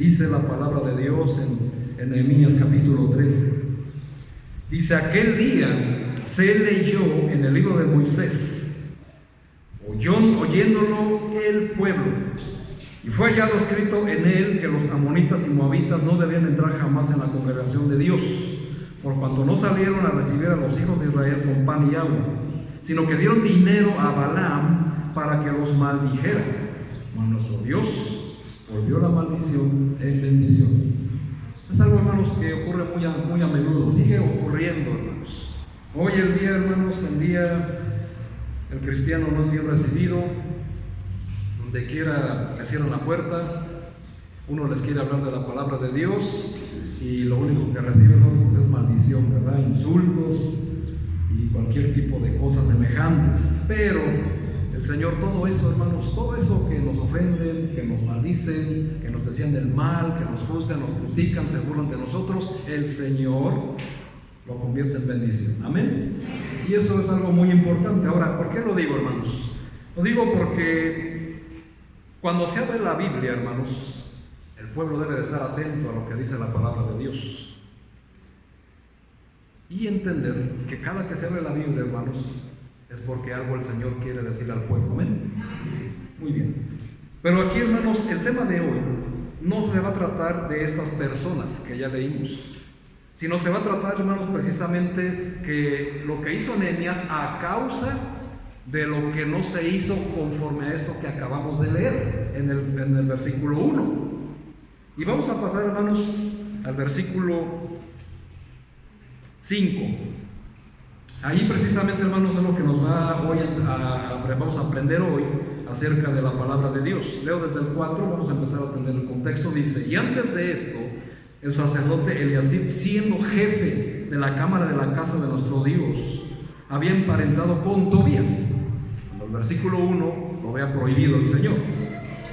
Dice la palabra de Dios en Nehemías capítulo 13. Dice: aquel día se leyó en el libro de Moisés, oyéndolo el pueblo, y fue hallado escrito en él que los amonitas y moabitas no debían entrar jamás en la congregación de Dios, por cuanto no salieron a recibir a los hijos de Israel con pan y agua, sino que dieron dinero a Balaam para que los maldijera. Mas nuestro Dios volvió la maldición en bendición. Es algo, hermanos, que ocurre muy a menudo, sigue ocurriendo, hermanos. Hoy el día, hermanos, el cristiano no es bien recibido. Donde quiera le cierran la puerta, uno les quiere hablar de la palabra de Dios y lo único que recibe, hermanos, es maldición, ¿verdad? Insultos y cualquier tipo de cosas semejantes. Pero el Señor, todo eso, hermanos, todo eso que nos ofenden, que nos maldicen, que nos decían del mal, que nos juzgan, nos critican, se burlan de nosotros, el Señor lo convierte en bendición. Amén. Y eso es algo muy importante. Ahora, ¿por qué lo digo, hermanos? Lo digo porque cuando se abre la Biblia, hermanos, el pueblo debe de estar atento a lo que dice la palabra de Dios y entender que cada que se abre la Biblia, hermanos, es porque algo el Señor quiere decir al pueblo. Amén. Muy bien. Pero aquí, hermanos, el tema de hoy no se va a tratar de estas personas que ya leímos, sino se va a tratar, hermanos, precisamente que lo que hizo Nehemías a causa de lo que no se hizo conforme a esto que acabamos de leer en el versículo 1. Y vamos a pasar, hermanos, al versículo 5. Ahí precisamente, hermanos, es lo que nos va hoy vamos a aprender hoy acerca de la palabra de Dios. Leo desde el 4, vamos a empezar a entender el contexto. Dice: y antes de esto, el sacerdote Eliasib, siendo jefe de la cámara de la casa de nuestro Dios, había emparentado con Tobías. En el versículo 1 lo había prohibido el Señor,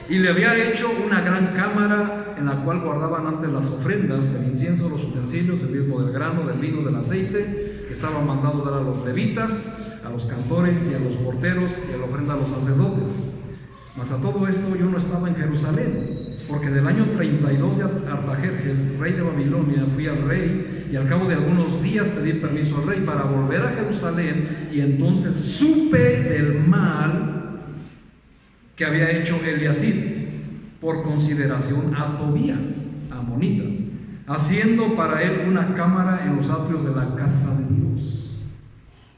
y le había hecho una gran cámara en la cual guardaban antes las ofrendas, el incienso, los utensilios, el diezmo del grano, del vino, del aceite, que estaba mandado dar a los levitas, a los cantores y a los porteros, y a la ofrenda a los sacerdotes. Mas a todo esto yo no estaba en Jerusalén, porque del año 32 de Artajerjes, rey de Babilonia, fui al rey, y al cabo de algunos días pedí permiso al rey para volver a Jerusalén, y entonces supe del mal que había hecho Eliasib por consideración a Tobías, amonita, haciendo para él una cámara en los atrios de la casa de Dios.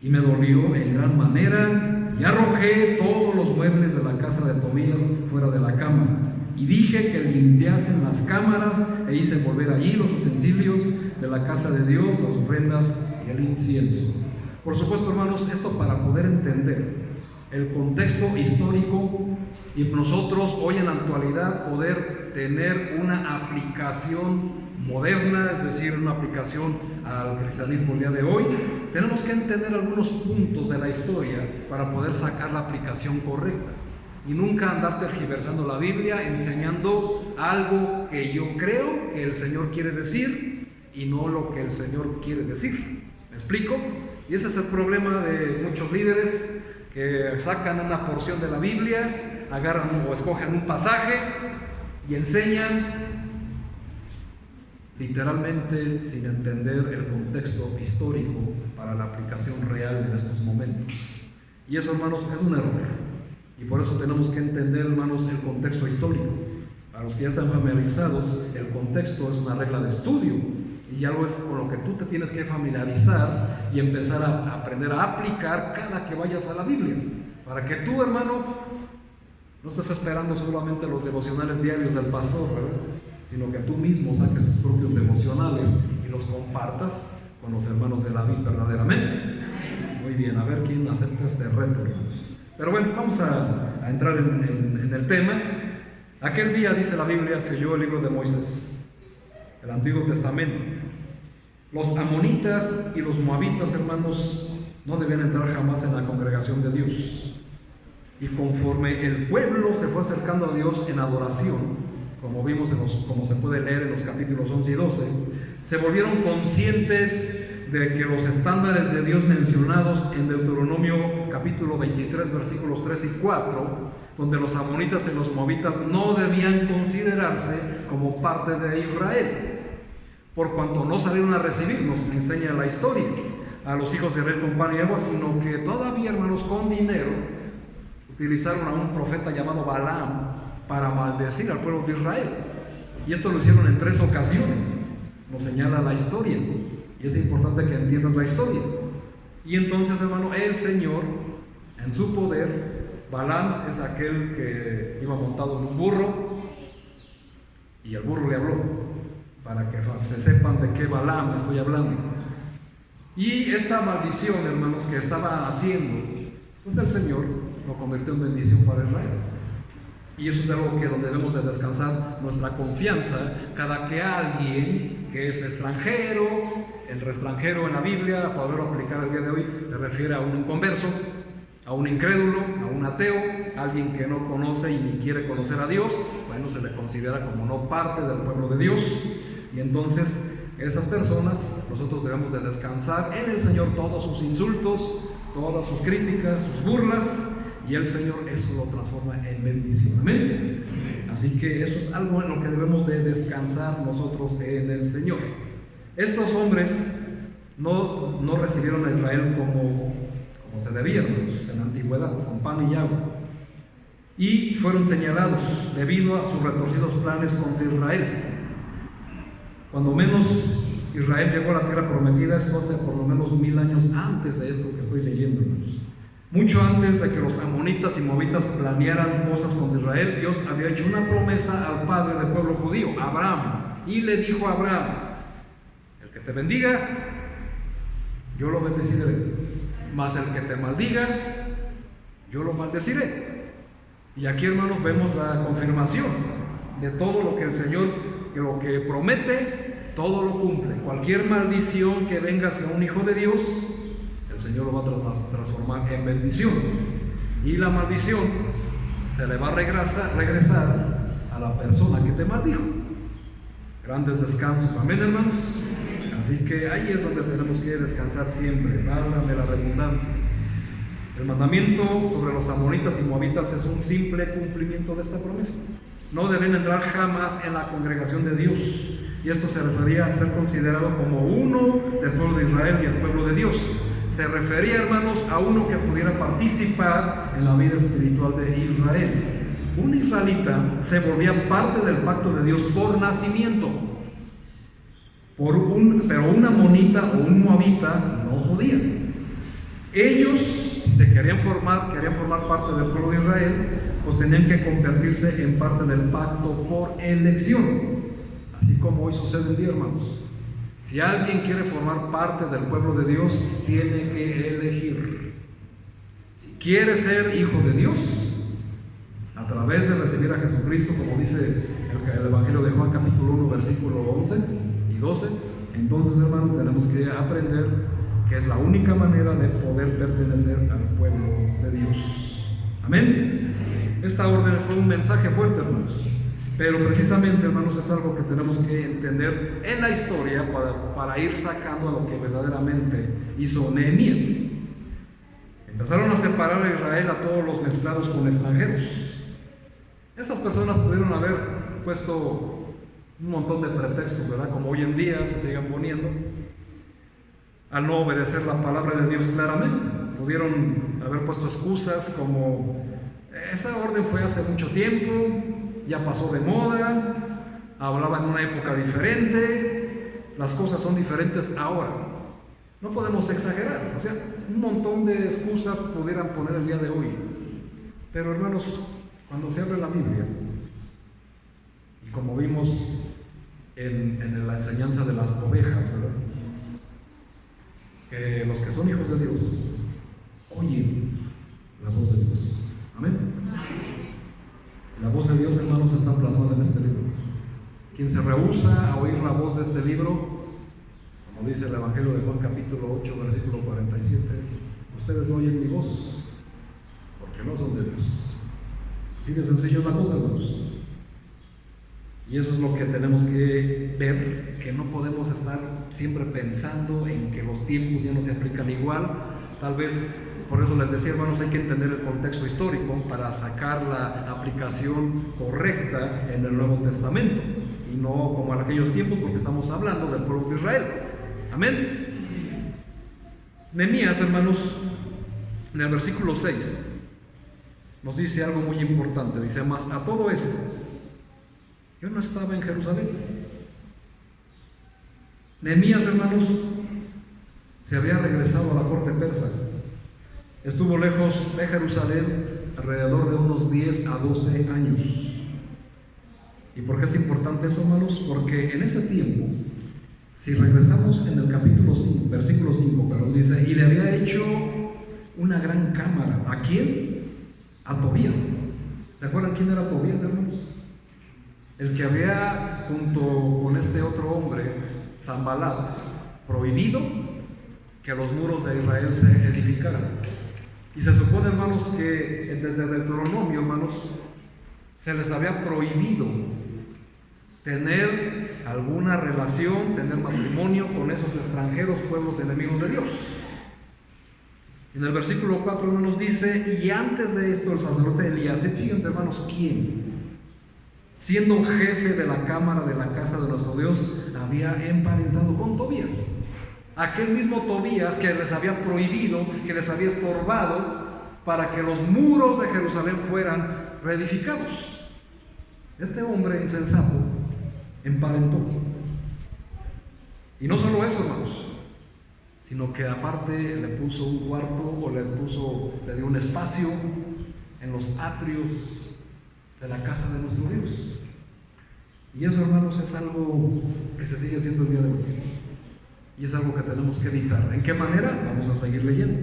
Y me dolió en gran manera, y arrojé todos los muebles de la casa de Tobías fuera de la cámara, y dije que limpiasen las cámaras, e hice volver allí los utensilios de la casa de Dios, las ofrendas y el incienso. Por supuesto, hermanos, esto para poder entender el contexto histórico y nosotros hoy en la actualidad poder tener una aplicación moderna, es decir, una aplicación al cristianismo el día de hoy, tenemos que entender algunos puntos de la historia para poder sacar la aplicación correcta y nunca andar tergiversando la Biblia, enseñando algo que yo creo que el Señor quiere decir y no lo que el Señor quiere decir. ¿Me explico? Y ese es el problema de muchos líderes que sacan una porción de la Biblia, agarran o escogen un pasaje y enseñan literalmente sin entender el contexto histórico para la aplicación real en estos momentos. Y eso, hermanos, es un error. Y por eso tenemos que entender, hermanos, el contexto histórico. Para los que ya están familiarizados, el contexto es una regla de estudio. Y algo es con lo que tú te tienes que familiarizar y empezar a aprender a aplicar cada que vayas a la Biblia. Para que tú, hermano, no estés esperando solamente los devocionales diarios del pastor, ¿verdad? Sino que tú mismo saques tus propios devocionales y los compartas con los hermanos de la Biblia verdaderamente. Muy bien, a ver quién acepta este reto, hermanos. Pero bueno, vamos a entrar en el tema. Aquel día, dice la Biblia, se oyó el libro de Moisés, el Antiguo Testamento. Los amonitas y los moabitas, hermanos, no debían entrar jamás en la congregación de Dios. Y conforme el pueblo se fue acercando a Dios en adoración, como vimos como se puede leer en los capítulos 11 y 12, se volvieron conscientes de que los estándares de Dios mencionados en Deuteronomio capítulo 23, versículos 3 y 4, donde los amonitas y los moabitas no debían considerarse como parte de Israel, por cuanto no salieron a recibir, nos enseña la historia, a los hijos de Israel con pan y agua, sino que todavía, hermanos, con dinero, utilizaron a un profeta llamado Balaam para maldecir al pueblo de Israel. Y esto lo hicieron en 3 ocasiones, nos señala la historia. Y es importante que entiendas la historia. Y entonces, hermano, el Señor, en su poder, Balaam es aquel que iba montado en un burro, y el burro le habló, para que se sepan de qué Balaam estoy hablando. Y esta maldición, hermanos, que estaba haciendo, pues el Señor lo convirtió en bendición para Israel. Y eso es algo que donde debemos de descansar nuestra confianza cada que alguien que es extranjero, el extranjero en la Biblia, para poderlo aplicar el día de hoy, se refiere a un inconverso, a un incrédulo, a un ateo, alguien que no conoce y ni quiere conocer a Dios. Bueno, se le considera como no parte del pueblo de Dios. Y entonces esas personas, nosotros debemos de descansar en el Señor todos sus insultos, todas sus críticas, sus burlas, y el Señor eso lo transforma en bendición. Amén. Así que eso es algo en lo que debemos de descansar nosotros en el Señor. Estos hombres no recibieron a Israel como se debía, hermanos, en la antigüedad, con pan y agua, y fueron señalados debido a sus retorcidos planes contra Israel. Cuando menos Israel llegó a la tierra prometida, esto hace por lo menos 1000 años antes de esto que estoy leyendo, hermanos. Mucho antes de que los amonitas y moabitas planearan cosas contra Israel, Dios había hecho una promesa al padre del pueblo judío, Abraham, y le dijo a Abraham: el que te bendiga, yo lo bendeciré, mas el que te maldiga, yo lo maldeciré. Y aquí, hermanos, vemos la confirmación de todo lo que el Señor, que lo que promete, todo lo cumple. Cualquier maldición que venga hacia un hijo de Dios, el Señor lo va a transformar en bendición. Y la maldición se le va a regresar a la persona que te maldijo. Grandes descansos, amén, hermanos. Así que ahí es donde tenemos que descansar siempre, válgame la redundancia. El mandamiento sobre los amonitas y moabitas es un simple cumplimiento de esta promesa. No deben entrar jamás en la congregación de Dios, y esto se refería a ser considerado como uno del pueblo de Israel y el pueblo de Dios. Se refería, hermanos, a uno que pudiera participar en la vida espiritual de Israel. Un israelita se volvía parte del pacto de Dios por nacimiento, pero un amonita o un moabita no podía. Ellos, si se querían formar parte del pueblo de Israel, pues tenían que convertirse en parte del pacto por elección, así como hoy sucede en día, hermanos. Si alguien quiere formar parte del pueblo de Dios, tiene que elegir. Si quiere ser hijo de Dios, a través de recibir a Jesucristo, como dice el Evangelio de Juan capítulo 1, versículo 11 y 12, entonces, hermanos, tenemos que aprender que es la única manera de poder pertenecer al pueblo de Dios. Amén. Esta orden fue un mensaje fuerte, hermanos, pero precisamente, hermanos, es algo que tenemos que entender en la historia para ir sacando a lo que verdaderamente hizo Nehemías. Empezaron a separar a Israel a todos los mezclados con extranjeros. Esas personas pudieron haber puesto un montón de pretextos, ¿verdad? Como hoy en día se siguen poniendo, al no obedecer la palabra de Dios claramente. Pudieron haber puesto excusas como: esa orden fue hace mucho tiempo, ya pasó de moda, hablaba en una época diferente, las cosas son diferentes ahora. No podemos exagerar, o sea, un montón de excusas pudieran poner el día de hoy. Pero, hermanos, cuando se abre la Biblia, y como vimos en la enseñanza de las ovejas, ¿verdad?, que los que son hijos de Dios oyen la voz de Dios. Amén. La voz de Dios, hermanos, está plasmada en este libro. Quien se rehúsa a oír la voz de este libro, como dice el Evangelio de Juan capítulo 8, versículo 47, ustedes no oyen mi voz, porque no son de Dios. Así de sencillo es la cosa, hermanos. Y eso es lo que tenemos que ver, que no podemos estar siempre pensando en que los tiempos ya no se aplican igual. Tal vez, por eso les decía, hermanos, hay que entender el contexto histórico para sacar la aplicación correcta en el Nuevo Testamento, y no como en aquellos tiempos, porque estamos hablando del pueblo de Israel. Amén. Nehemías, hermanos, en el versículo 6, nos dice algo muy importante. Dice: mas a todo esto, yo no estaba en Jerusalén. Nehemías, hermanos, se había regresado a la corte persa. Estuvo lejos de Jerusalén alrededor de unos 10 a 12 años. ¿Y por qué es importante eso, hermanos? Porque en ese tiempo, si regresamos en el capítulo 5, versículo 5, perdón, dice: y le había hecho una gran cámara. ¿A quién? A Tobías. ¿Se acuerdan quién era Tobías, hermanos? El que había, junto con este otro hombre, Sanbalat, prohibido que los muros de Israel se edificaran. Y se supone, hermanos, que desde Deuteronomio, hermanos, se les había prohibido tener alguna relación, tener matrimonio con esos extranjeros, pueblos enemigos de Dios. En el versículo 4, hermanos, dice: y antes de esto el sacerdote Elías, fíjense, hermanos, ¿quién? Siendo jefe de la cámara de la casa de nuestro Dios, había emparentado con Tobías. Aquel mismo Tobías que les había prohibido, que les había estorbado para que los muros de Jerusalén fueran reedificados. Este hombre insensato emparentó. Y no solo eso, hermanos, sino que aparte le puso un cuarto, o le dio un espacio en los atrios de la casa de nuestro Dios. Y eso, hermanos, es algo que se sigue haciendo el día de hoy, y es algo que tenemos que evitar. ¿En qué manera? Vamos a seguir leyendo.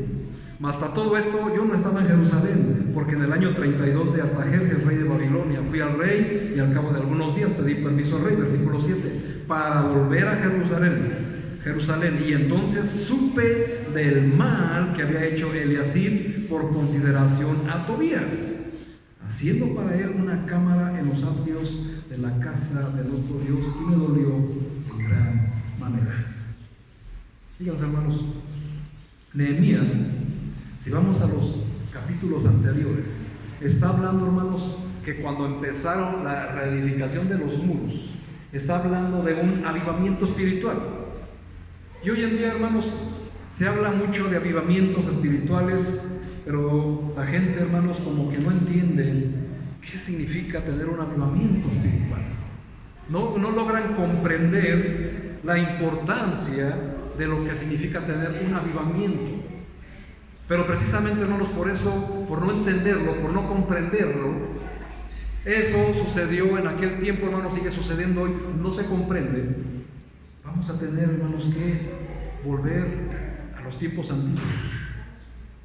Mas hasta todo esto yo no estaba en Jerusalén, porque en el año 32 de Artajerjes, rey de Babilonia, fui al rey, y al cabo de algunos días pedí permiso al rey, versículo 7, para volver a Jerusalén, y entonces supe del mal que había hecho Eliasib por consideración a Tobías, haciendo para él una cámara en los atrios de la casa de nuestro Dios, y me dolió en gran manera. Fíjense, hermanos, Nehemías, si vamos a los capítulos anteriores, está hablando, hermanos, que cuando empezaron la reedificación de los muros, está hablando de un avivamiento espiritual. Y hoy en día, hermanos, se habla mucho de avivamientos espirituales, pero la gente, hermanos, como que no entiende qué significa tener un avivamiento espiritual. No logran comprender la importancia de lo que significa tener un avivamiento. Pero precisamente, hermanos, por eso, por no entenderlo, por no comprenderlo, eso sucedió en aquel tiempo, hermanos, sigue sucediendo hoy, no se comprende. Vamos a tener, hermanos, que volver a los tiempos antiguos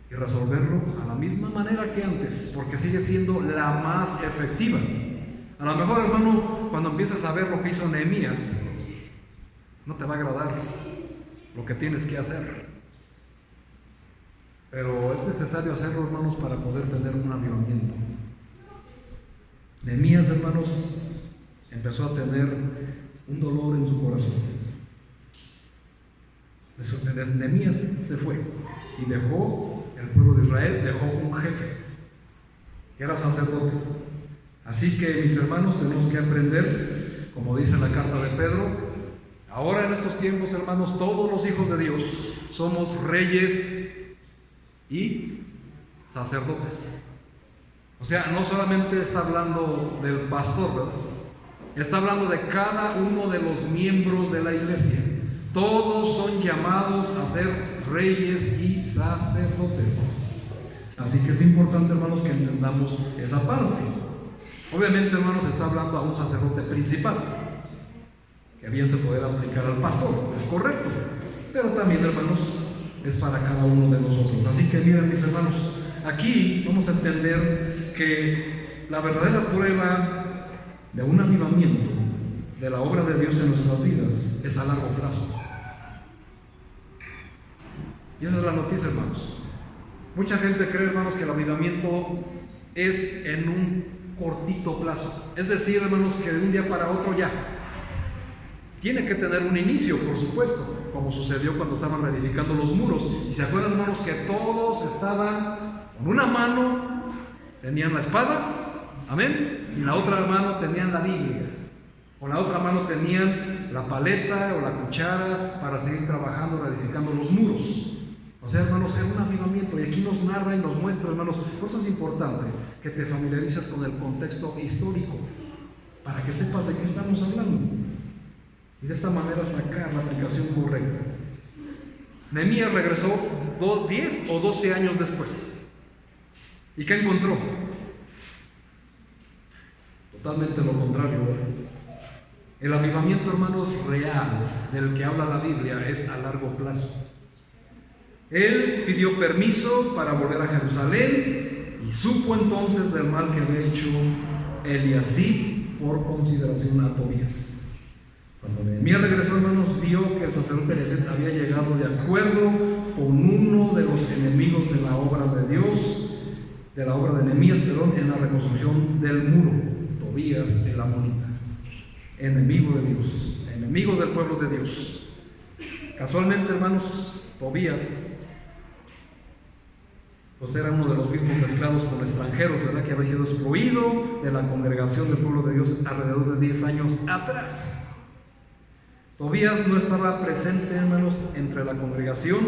y resolverlo a la misma manera que antes, porque sigue siendo la más efectiva. A lo mejor, hermano, cuando empieces a ver lo que hizo Nehemías, no te va a agradar lo que tienes que hacer, pero es necesario hacerlo, hermanos, para poder tener un avivamiento. Nehemías, hermanos, empezó a tener un dolor en su corazón. Nehemías se fue y dejó el pueblo de Israel, dejó un jefe que era sacerdote. Así que, mis hermanos, tenemos que aprender, como dice la carta de Pedro, ahora en estos tiempos, hermanos, todos los hijos de Dios somos reyes y sacerdotes. O sea, no solamente está hablando del pastor, ¿verdad? Está hablando de cada uno de los miembros de la iglesia. Todos son llamados a ser reyes y sacerdotes. Así que es importante, hermanos, que entendamos esa parte. Obviamente, hermanos, está hablando a un sacerdote principal, que bien se puede aplicar al pastor, es correcto, pero también, hermanos, es para cada uno de nosotros. Así que miren, mis hermanos, aquí vamos a entender que la verdadera prueba de un avivamiento de la obra de Dios en nuestras vidas es a largo plazo. Y esa es la noticia, hermanos. Mucha gente cree, hermanos, que el avivamiento es en un cortito plazo. Es decir, hermanos, que de un día para otro ya. Tiene que tener un inicio, por supuesto, como sucedió cuando estaban reedificando los muros. Y se acuerdan, hermanos, que todos estaban con una mano, tenían la espada, amén, y la otra mano tenían la Biblia. Con la otra mano tenían la paleta o la cuchara para seguir trabajando, reedificando los muros. O sea, hermanos, era un avivamiento. Y aquí nos narra y nos muestra, hermanos, por eso es importante que te familiarices con el contexto histórico, para que sepas de qué estamos hablando. Y de esta manera sacar la aplicación correcta. Nehemías regresó 10 o 12 años después. ¿Y qué encontró? Totalmente lo contrario, ¿verdad? El avivamiento, hermanos, real del que habla la Biblia es a largo plazo. Él pidió permiso para volver a Jerusalén y supo entonces del mal que había hecho Eliasib por consideración a Tobías. Cuando Nehemías regresó, hermanos, vio que el sacerdote Eliasib había llegado de acuerdo con uno de los enemigos de la obra de Dios, de la obra de Nehemías, en la reconstrucción del muro. Tobías, el amonita, enemigo de Dios, enemigo del pueblo de Dios. Casualmente, hermanos, Tobías pues era uno de los mismos mezclados con extranjeros, ¿verdad?, que había sido excluido de la congregación del pueblo de Dios alrededor de 10 años atrás. Tobías no estaba presente, hermanos, entre la congregación.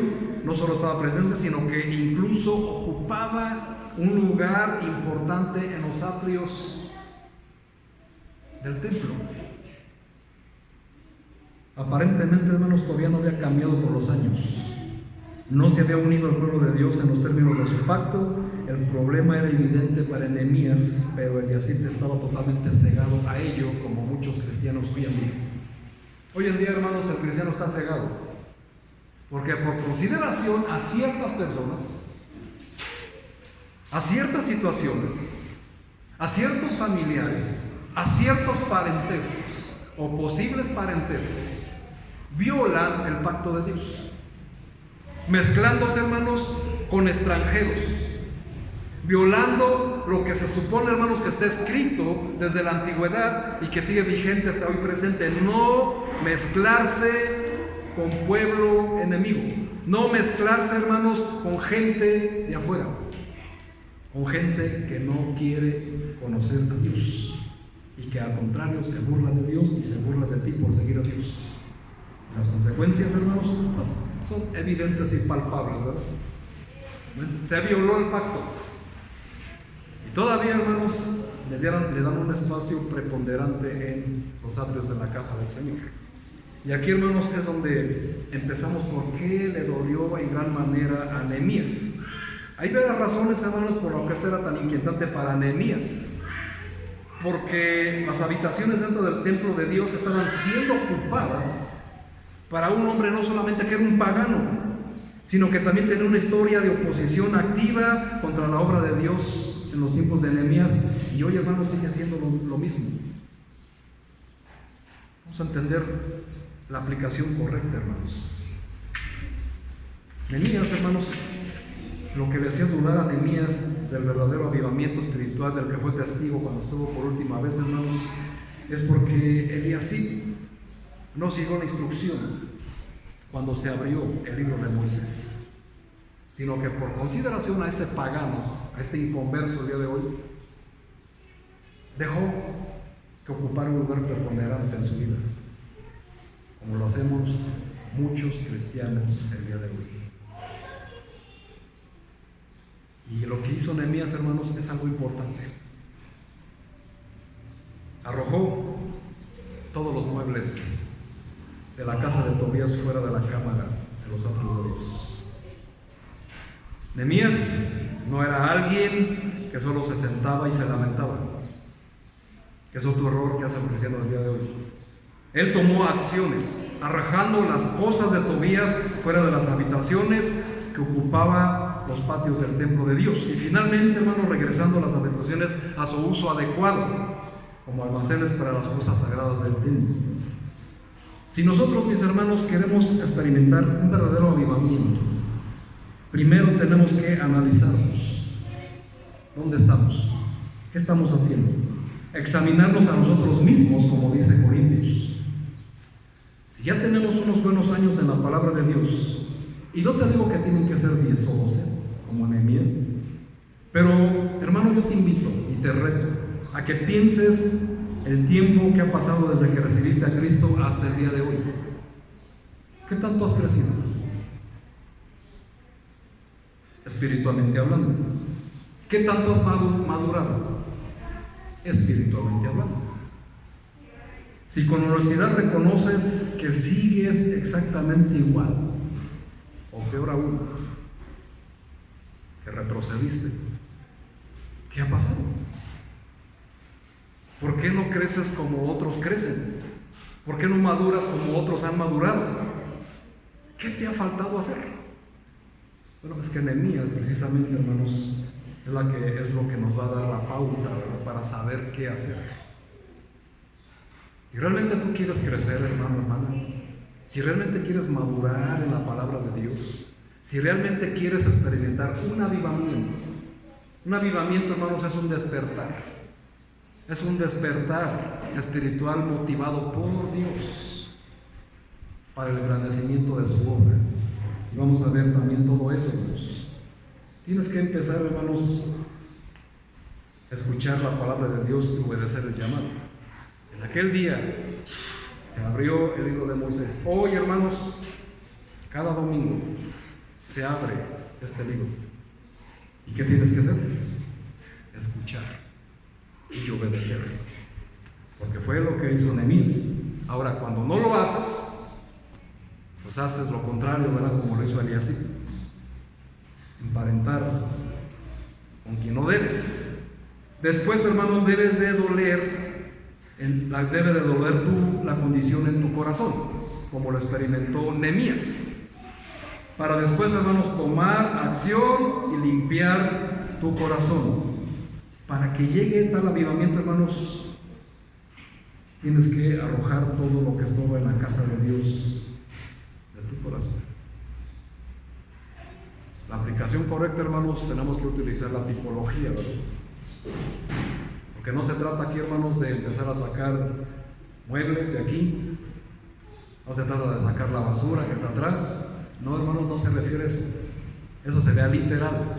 No solo estaba presente, sino que incluso ocupaba un lugar importante en los atrios del templo. Aparentemente, hermanos, todavía no había cambiado por los años. No se había unido al pueblo de Dios en los términos de su pacto. El problema era evidente para Nehemías, pero Eliasib estaba totalmente cegado a ello, como muchos cristianos hoy en día. Hoy en día, hermanos, el cristiano está cegado, porque por consideración a ciertas personas, a ciertas situaciones, a ciertos familiares, a ciertos parentescos o posibles parentescos, violan el pacto de Dios, mezclándose, hermanos, con extranjeros, violando lo que se supone, hermanos, que está escrito desde la antigüedad y que sigue vigente hasta hoy presente: no mezclarse con pueblo enemigo, no mezclarse, hermanos, con gente de afuera, con gente que no quiere conocer a Dios y que al contrario se burla de Dios y se burla de ti por seguir a Dios. Las consecuencias, hermanos, son evidentes y palpables, ¿verdad? Se violó el pacto. Y todavía, hermanos, le dan un espacio preponderante en los atrios de la casa del Señor. Y aquí, hermanos, es donde empezamos por qué le dolió en gran manera a Nehemías. Hay varias razones, hermanos, por lo que esto era tan inquietante para Nehemías. Porque las habitaciones dentro del templo de Dios estaban siendo ocupadas para un hombre no solamente que era un pagano, sino que también tenía una historia de oposición activa contra la obra de Dios en los tiempos de Nehemías, y hoy, hermanos, sigue siendo lo mismo. Vamos a entender la aplicación correcta, hermanos. Nehemías, hermanos, lo que le hacía dudar a Nehemías del verdadero avivamiento espiritual del que fue testigo cuando estuvo por última vez, hermanos, es porque Eliasib no siguió la instrucción cuando se abrió el libro de Moisés, sino que por consideración a este pagano, a este inconverso el día de hoy, dejó que ocupara un lugar preponderante en su vida, como lo hacemos muchos cristianos el día de hoy. Y lo que hizo Nehemías, hermanos, es algo importante. Arrojó todos los muebles de la casa de Tobías fuera de la cámara de los atrios de Dios. Nehemías no era alguien que solo se sentaba y se lamentaba, que es otro error que hace el cristiano el día de hoy. Él tomó acciones, arrojando las cosas de Tobías fuera de las habitaciones que ocupaba los patios del templo de Dios, y finalmente, hermanos, regresando a las habitaciones a su uso adecuado, como almacenes para las cosas sagradas del templo. Si nosotros, mis hermanos, queremos experimentar un verdadero avivamiento, primero tenemos que analizarnos. ¿Dónde estamos? ¿Qué estamos haciendo? Examinarnos a nosotros mismos, como dice Corintios. Si ya tenemos unos buenos años en la palabra de Dios, y no te digo que tienen que ser 10 o 12, como Nehemías, pero hermano, yo te invito y te reto a que pienses el tiempo que ha pasado desde que recibiste a Cristo hasta el día de hoy. ¿Qué tanto has crecido? Espiritualmente hablando. ¿Qué tanto has madurado? Espiritualmente hablando. Si con honestidad reconoces que sigues exactamente igual, o peor aún, que retrocediste, ¿qué ha pasado? ¿Por qué no creces como otros crecen? ¿Por qué no maduras como otros han madurado? ¿Qué te ha faltado hacer? Bueno, es que Nehemías, precisamente, hermanos, es lo que nos va a dar la pauta, ¿verdad?, para saber qué hacer. Si realmente tú quieres crecer, hermano, hermana, si realmente quieres madurar en la palabra de Dios, si realmente quieres experimentar un avivamiento, hermanos, es un despertar. Es un despertar espiritual motivado por Dios para el engrandecimiento de su obra. Y vamos a ver también todo eso, hermanos. Tienes que empezar, hermanos, a escuchar la palabra de Dios y obedecer el llamado. En aquel día se abrió el libro de Moisés. Hoy, hermanos, cada domingo se abre este libro. ¿Y qué tienes que hacer? Escuchar y obedecer, porque fue lo que hizo Nehemías. Ahora, cuando no lo haces, pues haces lo contrario, ¿verdad?, como lo hizo Eliasib, emparentar con quien no debes. Después, hermano, debe de doler la condición en tu corazón, como lo experimentó Nehemías, para después, hermanos, tomar acción y limpiar tu corazón. Para que llegue tal avivamiento, hermanos, tienes que arrojar todo lo que estorba en la casa de Dios de tu corazón. La aplicación correcta, hermanos, tenemos que utilizar la tipología, ¿verdad? Porque no se trata aquí, hermanos, de empezar a sacar muebles de aquí, no se trata de sacar la basura que está atrás. No, hermanos, no se refiere a eso. Eso sería literal.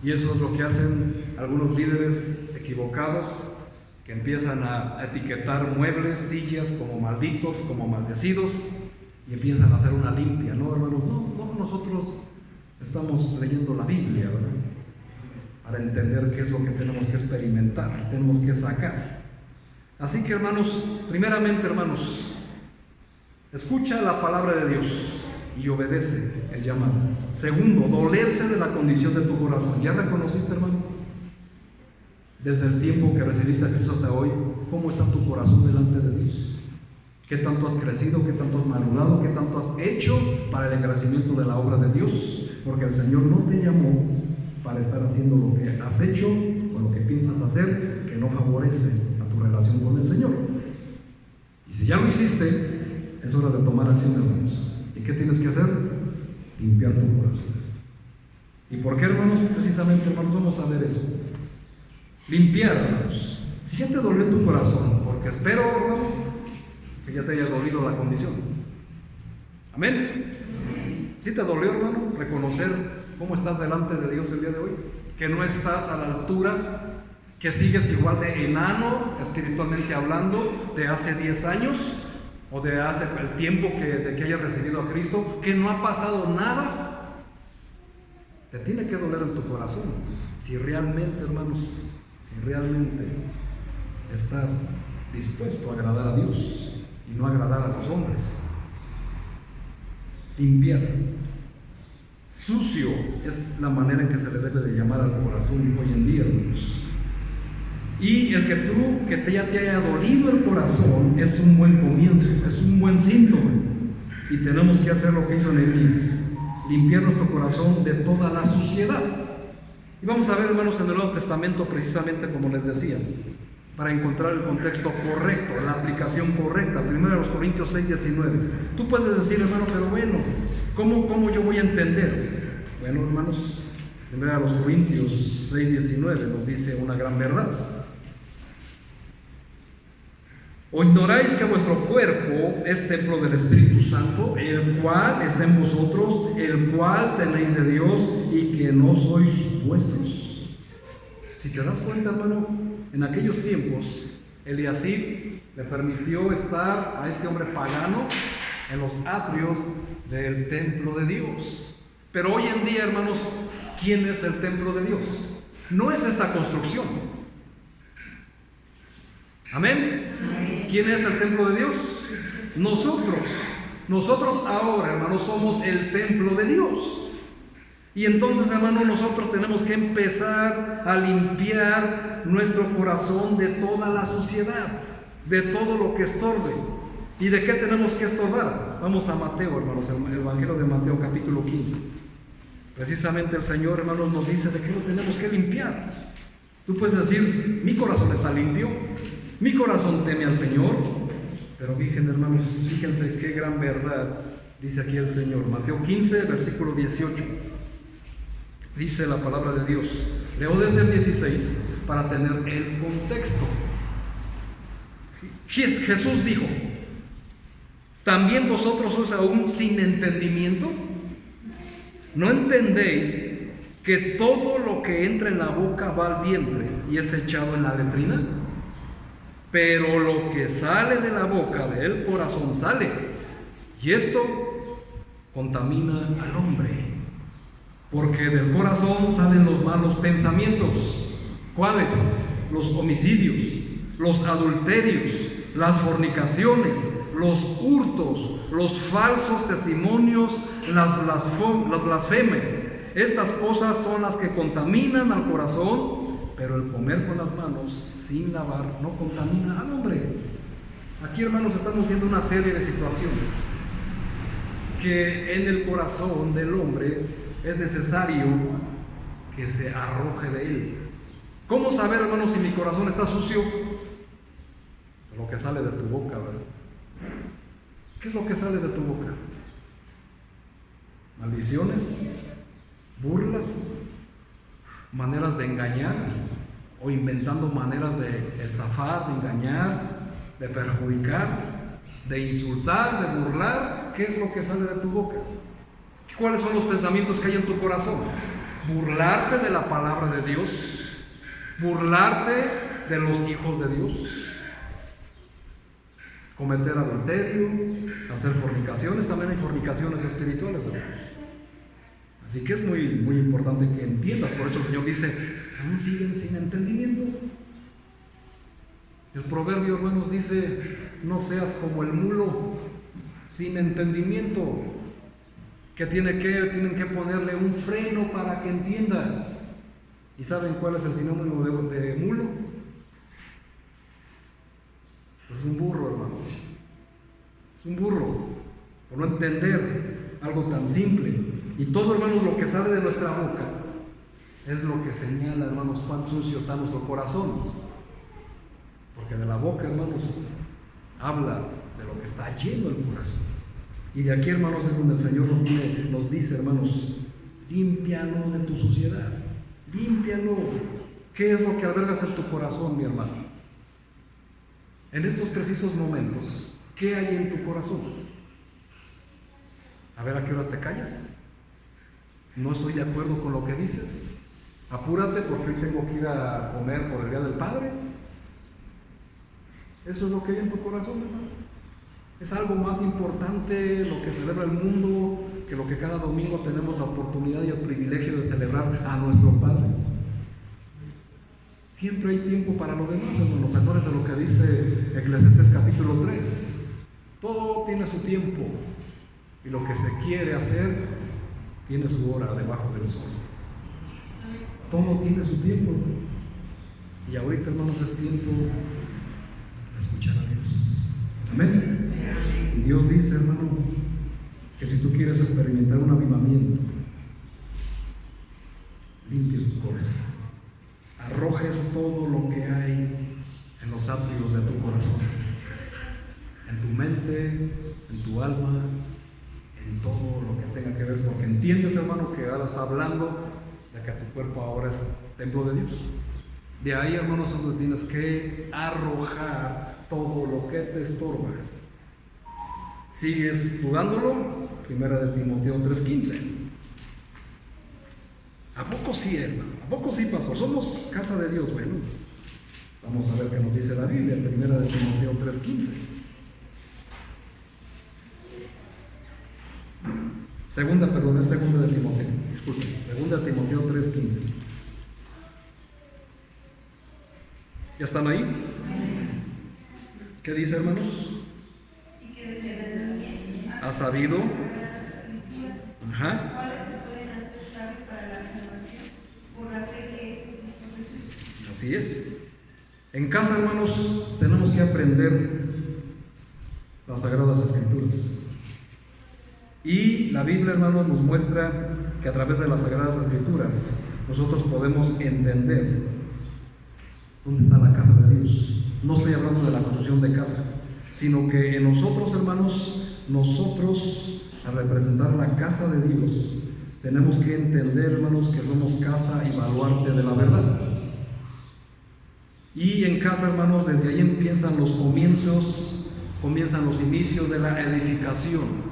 Y eso es lo que hacen algunos líderes equivocados, que empiezan a etiquetar muebles, sillas como malditos, como maldecidos, y empiezan a hacer una limpia. No, hermanos, no, nosotros estamos leyendo la Biblia, ¿verdad?, para entender qué es lo que tenemos que experimentar, tenemos que sacar. Así que, hermanos, primeramente, hermanos, escucha la palabra de Dios y obedece el llamado. Segundo, dolerse de la condición de tu corazón. ¿Ya reconociste, hermano? Desde el tiempo que recibiste a Cristo hasta hoy, ¿cómo está tu corazón delante de Dios? ¿Qué tanto has crecido? ¿Qué tanto has madurado? ¿Qué tanto has hecho para el engrandecimiento de la obra de Dios? Porque el Señor no te llamó para estar haciendo lo que has hecho o lo que piensas hacer, que no favorece a tu relación con el Señor. Y si ya lo hiciste, es hora de tomar acción, hermanos. ¿Y qué tienes que hacer? Limpiar tu corazón. ¿Y por qué, hermanos? Precisamente, hermanos, vamos a ver eso. Limpiar, hermanos. Si ya te dolió tu corazón, porque espero, hermano, que ya te haya dolido la condición. Amén. Si te dolió, hermano, reconocer cómo estás delante de Dios el día de hoy, que no estás a la altura, que sigues igual de enano, espiritualmente hablando, de hace 10 años, o de hace el tiempo de que hayas recibido a Cristo, que no ha pasado nada. Te tiene que doler en tu corazón. Si realmente, hermanos, si realmente estás dispuesto a agradar a Dios y no agradar a los hombres. Limpiar. Sucio es la manera en que se le debe de llamar al corazón hoy en día, hermanos. Y el que ya te haya dolido el corazón es un buen comienzo, es un buen síntoma. Y tenemos que hacer lo que hizo Nehemías, limpiar nuestro corazón de toda la suciedad. Y vamos a ver, hermanos, en el Nuevo Testamento, precisamente como les decía, para encontrar el contexto correcto, la aplicación correcta. 1 Corintios 6:19. Tú puedes decir, hermano, pero bueno, ¿cómo yo voy a entender? Bueno, hermanos, Primera a los Corintios 6:19 nos dice una gran verdad. ¿O ignoráis que vuestro cuerpo es templo del Espíritu Santo, el cual está en vosotros, el cual tenéis de Dios y que no sois vuestros? Si te das cuenta, hermano, en aquellos tiempos, Eliasib le permitió estar a este hombre pagano en los atrios del templo de Dios. Pero hoy en día, hermanos, ¿quién es el templo de Dios? No es esta construcción. Amén. ¿Quién es el templo de Dios? Nosotros. Nosotros ahora, hermanos, somos el templo de Dios. Y entonces, hermanos, nosotros tenemos que empezar a limpiar nuestro corazón de toda la suciedad, de todo lo que estorbe. ¿Y de qué tenemos que estorbar? Vamos a Mateo, hermanos, el Evangelio de Mateo, capítulo 15. Precisamente el Señor, hermanos, nos dice de qué lo tenemos que limpiar. Tú puedes decir, mi corazón está limpio, mi corazón teme al Señor, pero fíjense qué gran verdad dice aquí el Señor. Mateo 15, versículo 18. Dice la palabra de Dios. Leo desde el 16 para tener el contexto. Jesús dijo, ¿también vosotros sois aún sin entendimiento? ¿No entendéis que todo lo que entra en la boca va al vientre y es echado en la letrina? Pero lo que sale de la boca del corazón sale, y esto contamina al hombre. Porque del corazón salen los malos pensamientos. ¿Cuáles? Los homicidios, los adulterios, las fornicaciones, los hurtos, los falsos testimonios, las blasfemias. Estas cosas son las que contaminan al corazón, pero el comer con las manos sin lavar no contamina al hombre. Aquí, hermanos, estamos viendo una serie de situaciones que en el corazón del hombre es necesario que se arroje de él. ¿Cómo saber, hermanos, si mi corazón está sucio? Lo que sale de tu boca, ¿verdad? ¿Qué es lo que sale de tu boca? Maldiciones, burlas, maneras de engañar, o inventando maneras de estafar, de engañar, de perjudicar, de insultar, de burlar. ¿Qué es lo que sale de tu boca? ¿Cuáles son los pensamientos que hay en tu corazón? Burlarte de la palabra de Dios, burlarte de los hijos de Dios, cometer adulterio, hacer fornicaciones. También hay fornicaciones espirituales, hermanos. Así que es muy, muy importante que entiendas. Por eso el Señor dice, aún siguen sin entendimiento. El proverbio, hermanos, dice, no seas como el mulo sin entendimiento, que tienen que ponerle un freno para que entienda. ¿Y saben cuál es el sinónimo de mulo? Es un burro, hermanos. Es un burro, por no entender algo tan simple. Y todo, hermanos, lo que sale de nuestra boca es lo que señala, hermanos, cuán sucio está nuestro corazón. Porque de la boca, hermanos, habla de lo que está lleno el corazón. Y de aquí, hermanos, es donde el Señor nos dice, hermanos, límpialo de tu suciedad, límpialo. ¿Qué es lo que albergas en tu corazón, mi hermano? En estos precisos momentos, ¿qué hay en tu corazón? A ver, ¿a qué horas te callas? No estoy de acuerdo con lo que dices. Apúrate porque hoy tengo que ir a comer por el Día del Padre. Eso es lo que hay en tu corazón, hermano. Es algo más importante lo que celebra el mundo que lo que cada domingo tenemos la oportunidad y el privilegio de celebrar a nuestro Padre. Siempre hay tiempo para lo demás, hermanos. Acuérdense de lo que dice Eclesiastés capítulo 3. Todo tiene su tiempo y lo que se quiere hacer tiene su hora debajo del sol. Todo tiene su tiempo. Y ahorita, hermanos, es tiempo de escuchar a Dios. Amén. Y Dios dice, hermano, que si tú quieres experimentar un avivamiento, limpies tu corazón, arrojes todo lo que hay en los atrios de tu corazón, en tu mente, en tu alma, en todo lo que tenga que ver, porque entiendes, hermano, que ahora está hablando de que tu cuerpo ahora es templo de Dios. De ahí, hermanos, es donde tienes que arrojar todo lo que te estorba. ¿Sigues dudándolo? Primera de Timoteo 3:15. ¿A poco sí, hermano? ¿A poco sí, pastor? Somos casa de Dios. Bueno, vamos a ver qué nos dice la Biblia, primera de Timoteo 3:15. Segunda de Timoteo, disculpe, segunda de Timoteo 3:15. ¿Ya están ahí? ¿Qué dice, hermanos? Y que desde la niñez ¿Ha sabido? las escrituras, Ajá. las cuales te pueden hacer sabio para la salvación por la fe que es en Cristo Jesús. Así es. En casa, hermanos, tenemos que aprender las Sagradas Escrituras. Y la Biblia, hermanos, nos muestra que a través de las Sagradas Escrituras nosotros podemos entender dónde está la casa de Dios. No estoy hablando de la construcción de casa, sino que en nosotros, hermanos, nosotros, al representar la casa de Dios, tenemos que entender, hermanos, que somos casa y baluarte de la verdad. Y en casa, hermanos, desde ahí empiezan los comienzos, comienzan los inicios de la edificación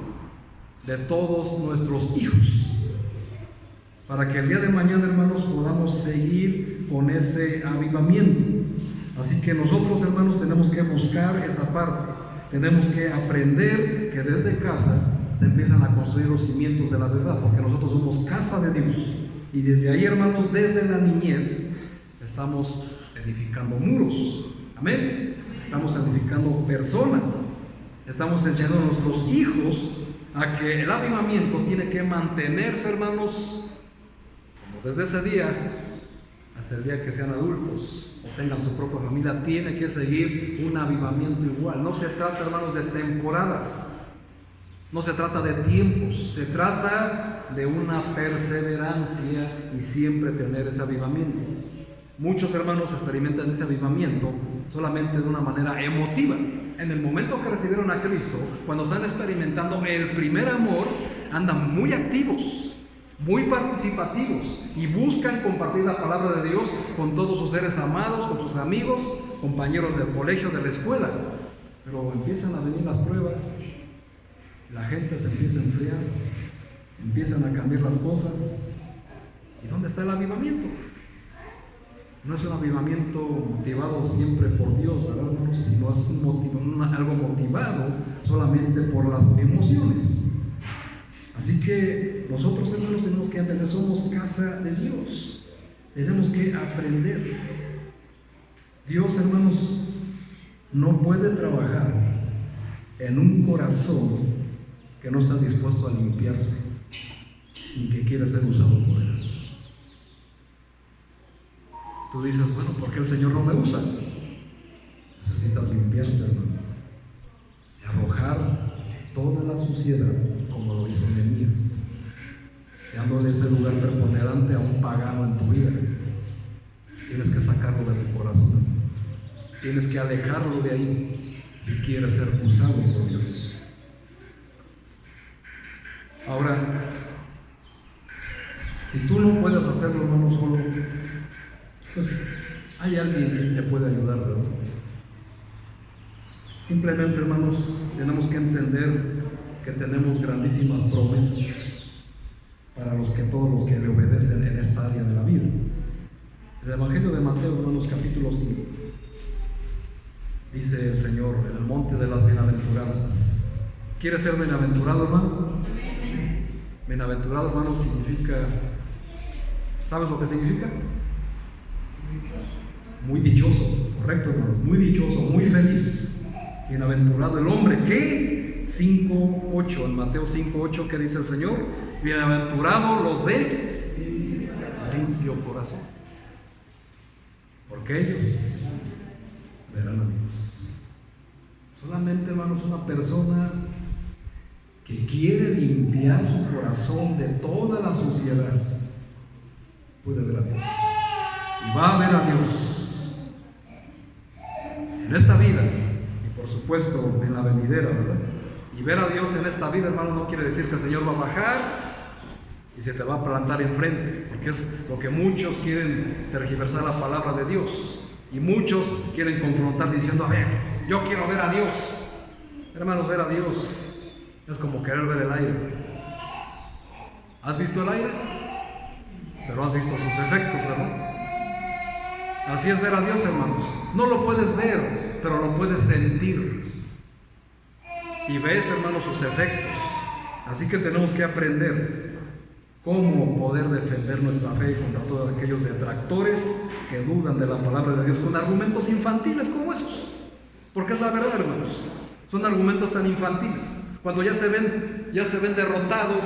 de todos nuestros hijos, para que el día de mañana, hermanos, podamos seguir con ese avivamiento. Así que nosotros, hermanos, tenemos que buscar esa parte, tenemos que aprender que desde casa se empiezan a construir los cimientos de la verdad, porque nosotros somos casa de Dios, y desde ahí, hermanos, desde la niñez estamos edificando muros, amén, estamos edificando personas, estamos enseñando a nuestros hijos a que el avivamiento tiene que mantenerse, hermanos, como desde ese día hasta el día que sean adultos o tengan su propia familia, tiene que seguir un avivamiento igual. No se trata, hermanos, de temporadas, no se trata de tiempos, se trata de una perseverancia y siempre tener ese avivamiento. Muchos hermanos experimentan ese avivamiento solamente de una manera emotiva. En el momento que recibieron a Cristo, cuando están experimentando el primer amor, andan muy activos, muy participativos y buscan compartir la palabra de Dios con todos sus seres amados, con sus amigos, compañeros del colegio, de la escuela. Pero empiezan a venir las pruebas, la gente se empieza a enfriar, empiezan a cambiar las cosas. ¿Y dónde está el avivamiento? No es un avivamiento motivado siempre por Dios, ¿verdad, hermanos? Sino es algo motivado solamente por las emociones. Así que nosotros, hermanos, tenemos que entender, somos casa de Dios. Tenemos que aprender. Dios, hermanos, no puede trabajar en un corazón que no está dispuesto a limpiarse ni que quiere ser usado por Él. Tú dices, bueno, ¿por qué el Señor no me usa? Necesitas limpiarte, hermano, y arrojar toda la suciedad, como lo hizo Nehemías, dándole ese lugar preponderante a un pagano en tu vida. Tienes que sacarlo de tu corazón, tienes que alejarlo de ahí si quieres ser usado por Dios. Ahora, si tú no puedes hacerlo, hermano, solo, pues hay alguien que te puede ayudar, ¿verdad? Simplemente, hermanos, tenemos que entender que tenemos grandísimas promesas para todos los que le obedecen en esta área de la vida. El Evangelio de Mateo, hermanos, capítulo 5, dice el Señor en el monte de las bienaventuranzas. ¿Quieres ser bienaventurado, hermano? Bienaventurado, hermano, significa, ¿sabes lo que significa? Muy dichoso, correcto, hermano, muy dichoso, muy feliz. Bienaventurado el hombre que 5:8, en Mateo 5:8, ¿qué dice el Señor? Bienaventurados los de limpio corazón, porque ellos verán a Dios. Solamente, hermanos, una persona que quiere limpiar su corazón de toda la suciedad puede ver a Dios. Y va a ver a Dios en esta vida y por supuesto en la venidera, ¿verdad? Y ver a Dios en esta vida, hermano, no quiere decir que el Señor va a bajar y se te va a plantar enfrente, porque es lo que muchos quieren tergiversar la palabra de Dios, y muchos quieren confrontar diciendo, a ver, yo quiero ver a Dios. Hermanos, ver a Dios es como querer ver el aire. ¿Has visto el aire? Pero has visto sus efectos, ¿verdad? Así es ver a Dios, hermanos. No lo puedes ver, pero lo puedes sentir. Y ves, hermanos, sus efectos. Así que tenemos que aprender cómo poder defender nuestra fe contra todos aquellos detractores que dudan de la palabra de Dios con argumentos infantiles como esos. Porque es la verdad, hermanos. Son argumentos tan infantiles. Cuando ya se ven derrotados,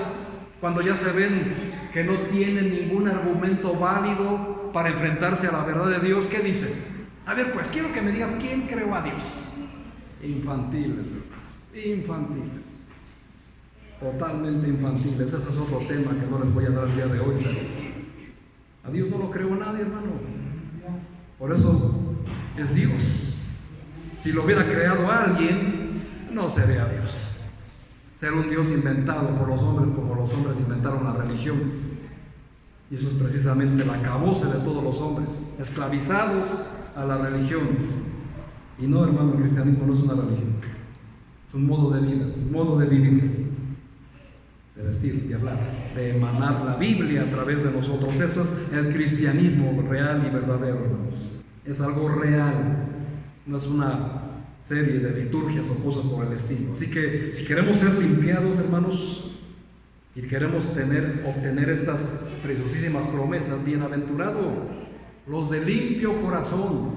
cuando ya se ven que no tienen ningún argumento válido para enfrentarse a la verdad de Dios, ¿qué dicen? A ver, pues quiero que me digas quién creó a Dios. Infantiles, hermanos. Infantiles. Totalmente infantiles. Ese es otro tema que no les voy a dar el día de hoy, pero a Dios no lo creó nadie, hermano. Por eso es Dios. Si lo hubiera creado alguien, no sería Dios. Ser un Dios inventado por los hombres, como los hombres inventaron las religiones. Y eso es precisamente el acabose de todos los hombres, esclavizados a las religiones. Y no, hermano, el cristianismo no es una religión, es un modo de vida, un modo de vivir, de vestir, de hablar, de emanar la Biblia a través de nosotros. Eso es el cristianismo real y verdadero, hermanos. Es algo real, no es una serie de liturgias o cosas por el estilo. Así que si queremos ser limpiados, hermanos, y queremos obtener estas preciosísimas promesas, bienaventurado los de limpio corazón,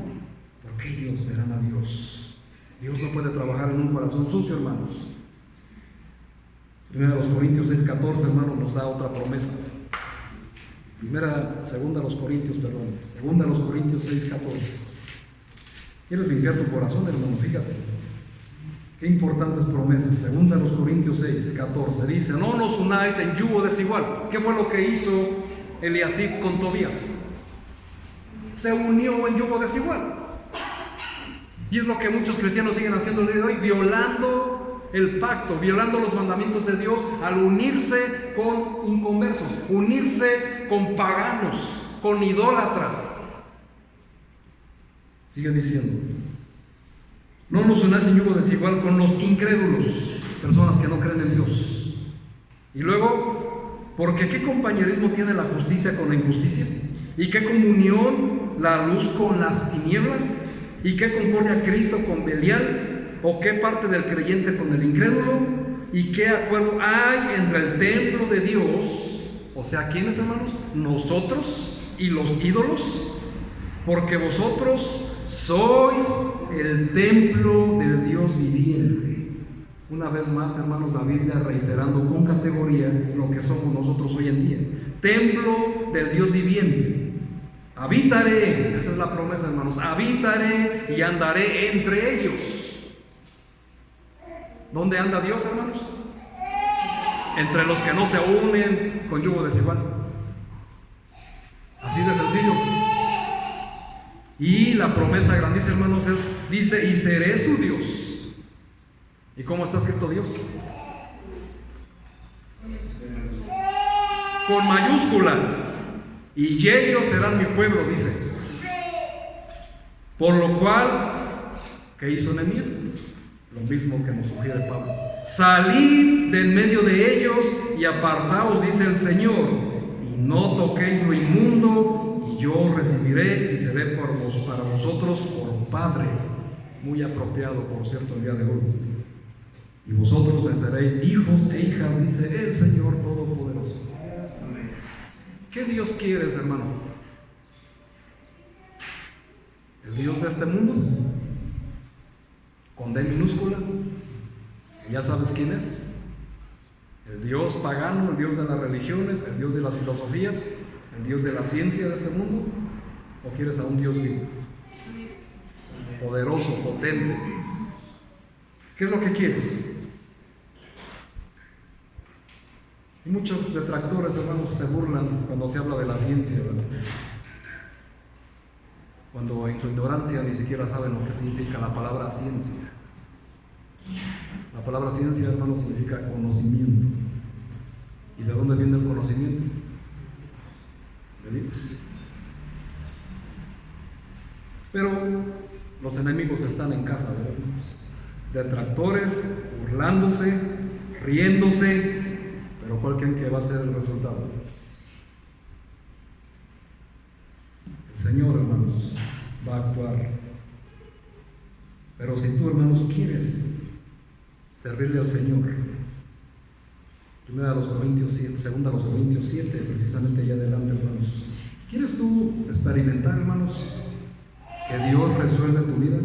porque ellos verán a Dios. Dios no puede trabajar en un corazón sucio, hermanos. 1 Corintios 6:14, hermanos, nos da otra promesa. 2 Corintios 6:14. ¿Quieres limpiar tu corazón, hermano? Fíjate. Qué importantes promesas. 2 Corintios 6:14 dice: no nos unáis en yugo desigual. ¿Qué fue lo que hizo Eliasib con Tobías? Se unió en yugo desigual. Y es lo que muchos cristianos siguen haciendo el día de hoy, violando el pacto, violando los mandamientos de Dios al unirse con inconversos, unirse con paganos, con idólatras. Sigue diciendo: no nos unáis en yugo desigual con los incrédulos, personas que no creen en Dios. Y luego, porque ¿qué compañerismo tiene la justicia con la injusticia? ¿Y qué comunión la luz con las tinieblas? ¿Y qué concordia Cristo con Belial? ¿O qué parte del creyente con el incrédulo? ¿Y qué acuerdo hay entre el templo de Dios? O sea, ¿quiénes, hermanos? Nosotros y los ídolos. Porque vosotros sois el templo del Dios viviente. Una vez más, hermanos, la Biblia reiterando con categoría lo que somos nosotros hoy en día. Templo del Dios viviente. Habitaré, esa es la promesa, hermanos, habitaré y andaré entre ellos. ¿Dónde anda Dios, hermanos? Entre los que no se unen con yugo desigual. Así de sencillo. Y la promesa grandísima, hermanos, dice: y seré su Dios. ¿Y cómo está escrito Dios? Con mayúscula. Y ellos serán mi pueblo, dice. Por lo cual, ¿qué hizo Nehemías? Lo mismo que nos sugiere Pablo: salid de en medio de ellos y apartaos, dice el Señor, y no toquéis lo inmundo, y yo recibiré y seré para vosotros por Padre. Muy apropiado, por cierto, el día de hoy. Y vosotros me seréis hijos e hijas, dice el Señor Todopoderoso. ¿Qué Dios quieres, hermano? ¿El Dios de este mundo? Con D minúscula. ¿Ya sabes quién es? ¿El Dios pagano, el Dios de las religiones, el Dios de las filosofías, el Dios de la ciencia de este mundo? ¿O quieres a un Dios vivo? Poderoso, potente. ¿Qué es lo que quieres? Y muchos detractores, hermanos, se burlan cuando se habla de la ciencia, ¿verdad? Cuando en su ignorancia ni siquiera saben lo que significa la palabra ciencia. La palabra ciencia, hermanos, significa conocimiento. ¿Y de dónde viene el conocimiento? De Dios. Pero los enemigos están en casa, ¿verdad? Detractores, burlándose, riéndose, pero ¿cuál creen que va a ser el resultado? El Señor, hermanos, va a actuar. Pero si tú, hermanos, quieres servirle al Señor, segunda a los Corintios 7, precisamente allá adelante, hermanos, ¿quieres tú experimentar, hermanos, que Dios resuelve tu vida?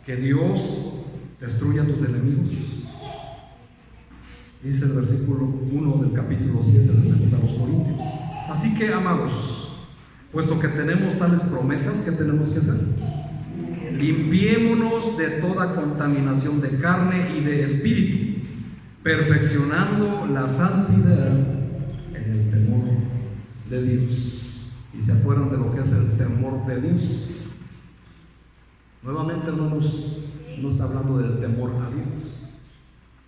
¿Que Dios destruya a tus enemigos? Dice el versículo 1 del capítulo 7 de segunda a los Corintios. Así que, amados, puesto que tenemos tales promesas, ¿qué tenemos que hacer? Limpiémonos de toda contaminación de carne y de espíritu, perfeccionando la santidad en el temor de Dios. ¿Y se acuerdan de lo que es el temor de Dios? Nuevamente, hermanos, no está hablando del temor a Dios,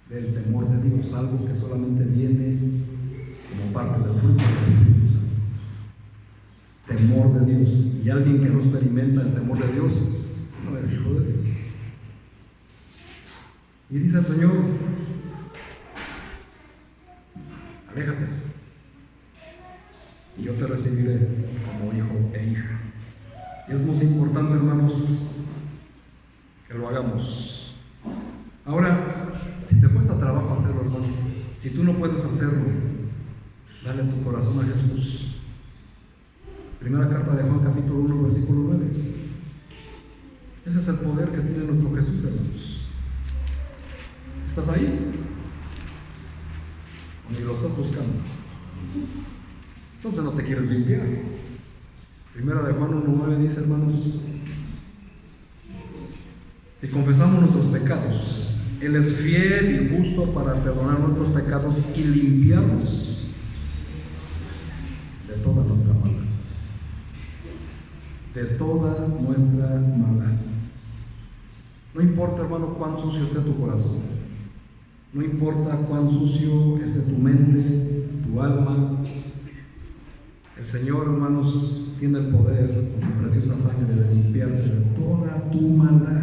del temor de Dios, algo que solamente viene como parte del fruto del Espíritu Santo. Temor de Dios. Y alguien que no experimenta el temor de Dios no es hijo de Dios. Y dice el Señor: aléjate, y yo te recibiré como hijo e hija. Y es muy importante, hermanos, que lo hagamos. Ahora, si te cuesta trabajo hacerlo, hermano, si tú no puedes hacerlo, dale tu corazón a Jesús. Primera carta de Juan, capítulo 1, versículo 9. Ese es el poder que tiene nuestro Jesús, hermanos. ¿Estás ahí? ¿O ni lo estás buscando? Entonces no te quieres limpiar. Primera de Juan 1:9 dice, hermanos, si confesamos nuestros pecados, Él es fiel y justo para perdonar nuestros pecados y limpiarnos de toda nuestra maldad. De toda nuestra maldad. No importa, hermano, cuán sucio esté tu corazón. No importa cuán sucio esté tu mente, tu alma. El Señor, hermanos, tiene el poder con su preciosa sangre de limpiarte de toda tu maldad.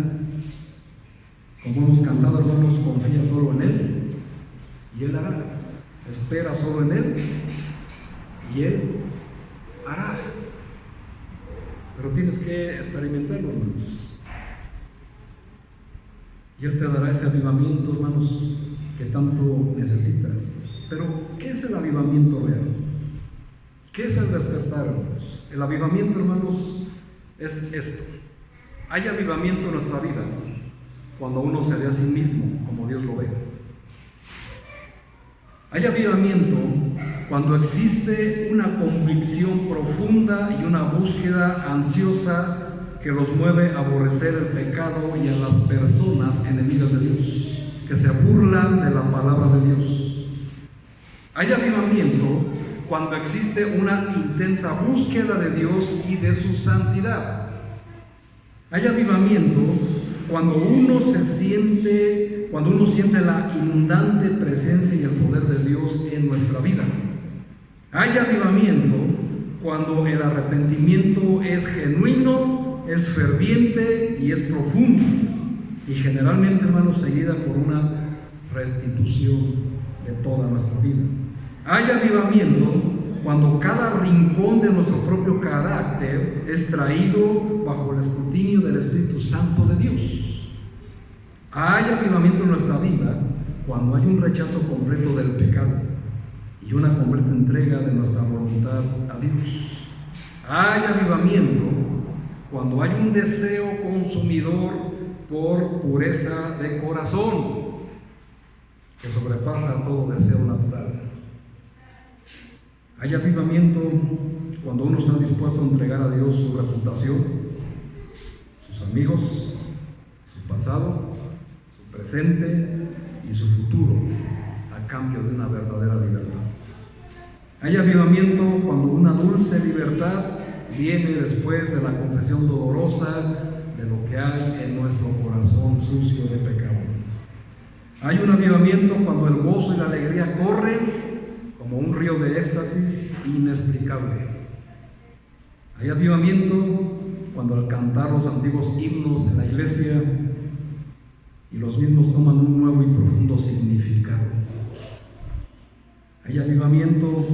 Como hemos cantado, hermanos, confía solo en Él y Él hará. Espera solo en Él y Él hará. Pero tienes que experimentarlo, hermanos. Y Él te dará ese avivamiento, hermanos, que tanto necesitas. Pero, ¿qué es el avivamiento real? ¿Qué es el despertar, hermanos? El avivamiento, hermanos, es esto. Hay avivamiento en nuestra vida cuando uno se ve a sí mismo como Dios lo ve. Hay avivamiento cuando existe una convicción profunda y una búsqueda ansiosa que los mueve a aborrecer el pecado y a las personas enemigas de Dios, que se burlan de la palabra de Dios. Hay avivamiento cuando existe una intensa búsqueda de Dios y de su santidad. Hay avivamiento cuando uno siente la inundante presencia y el poder de Dios en nuestra vida. Hay avivamiento cuando el arrepentimiento es genuino, es ferviente y es profundo, y generalmente, hermanos, seguida por una restitución de toda nuestra vida. Hay avivamiento cuando cada rincón de nuestro propio carácter es traído bajo el escrutinio del Espíritu Santo de Dios. Hay avivamiento en nuestra vida cuando hay un rechazo completo del pecado y una completa entrega de nuestra voluntad a Dios. Hay avivamiento cuando hay un deseo consumidor por pureza de corazón que sobrepasa todo deseo natural. Hay avivamiento cuando uno está dispuesto a entregar a Dios su reputación, sus amigos, su pasado, su presente y su futuro a cambio de una verdadera libertad. Hay avivamiento cuando una dulce libertad viene después de la confesión dolorosa de lo que hay en nuestro corazón sucio de pecado. Hay un avivamiento cuando el gozo y la alegría corren como un río de éxtasis inexplicable. Hay avivamiento cuando al cantar los antiguos himnos en la iglesia y los mismos toman un nuevo y profundo significado. Hay avivamiento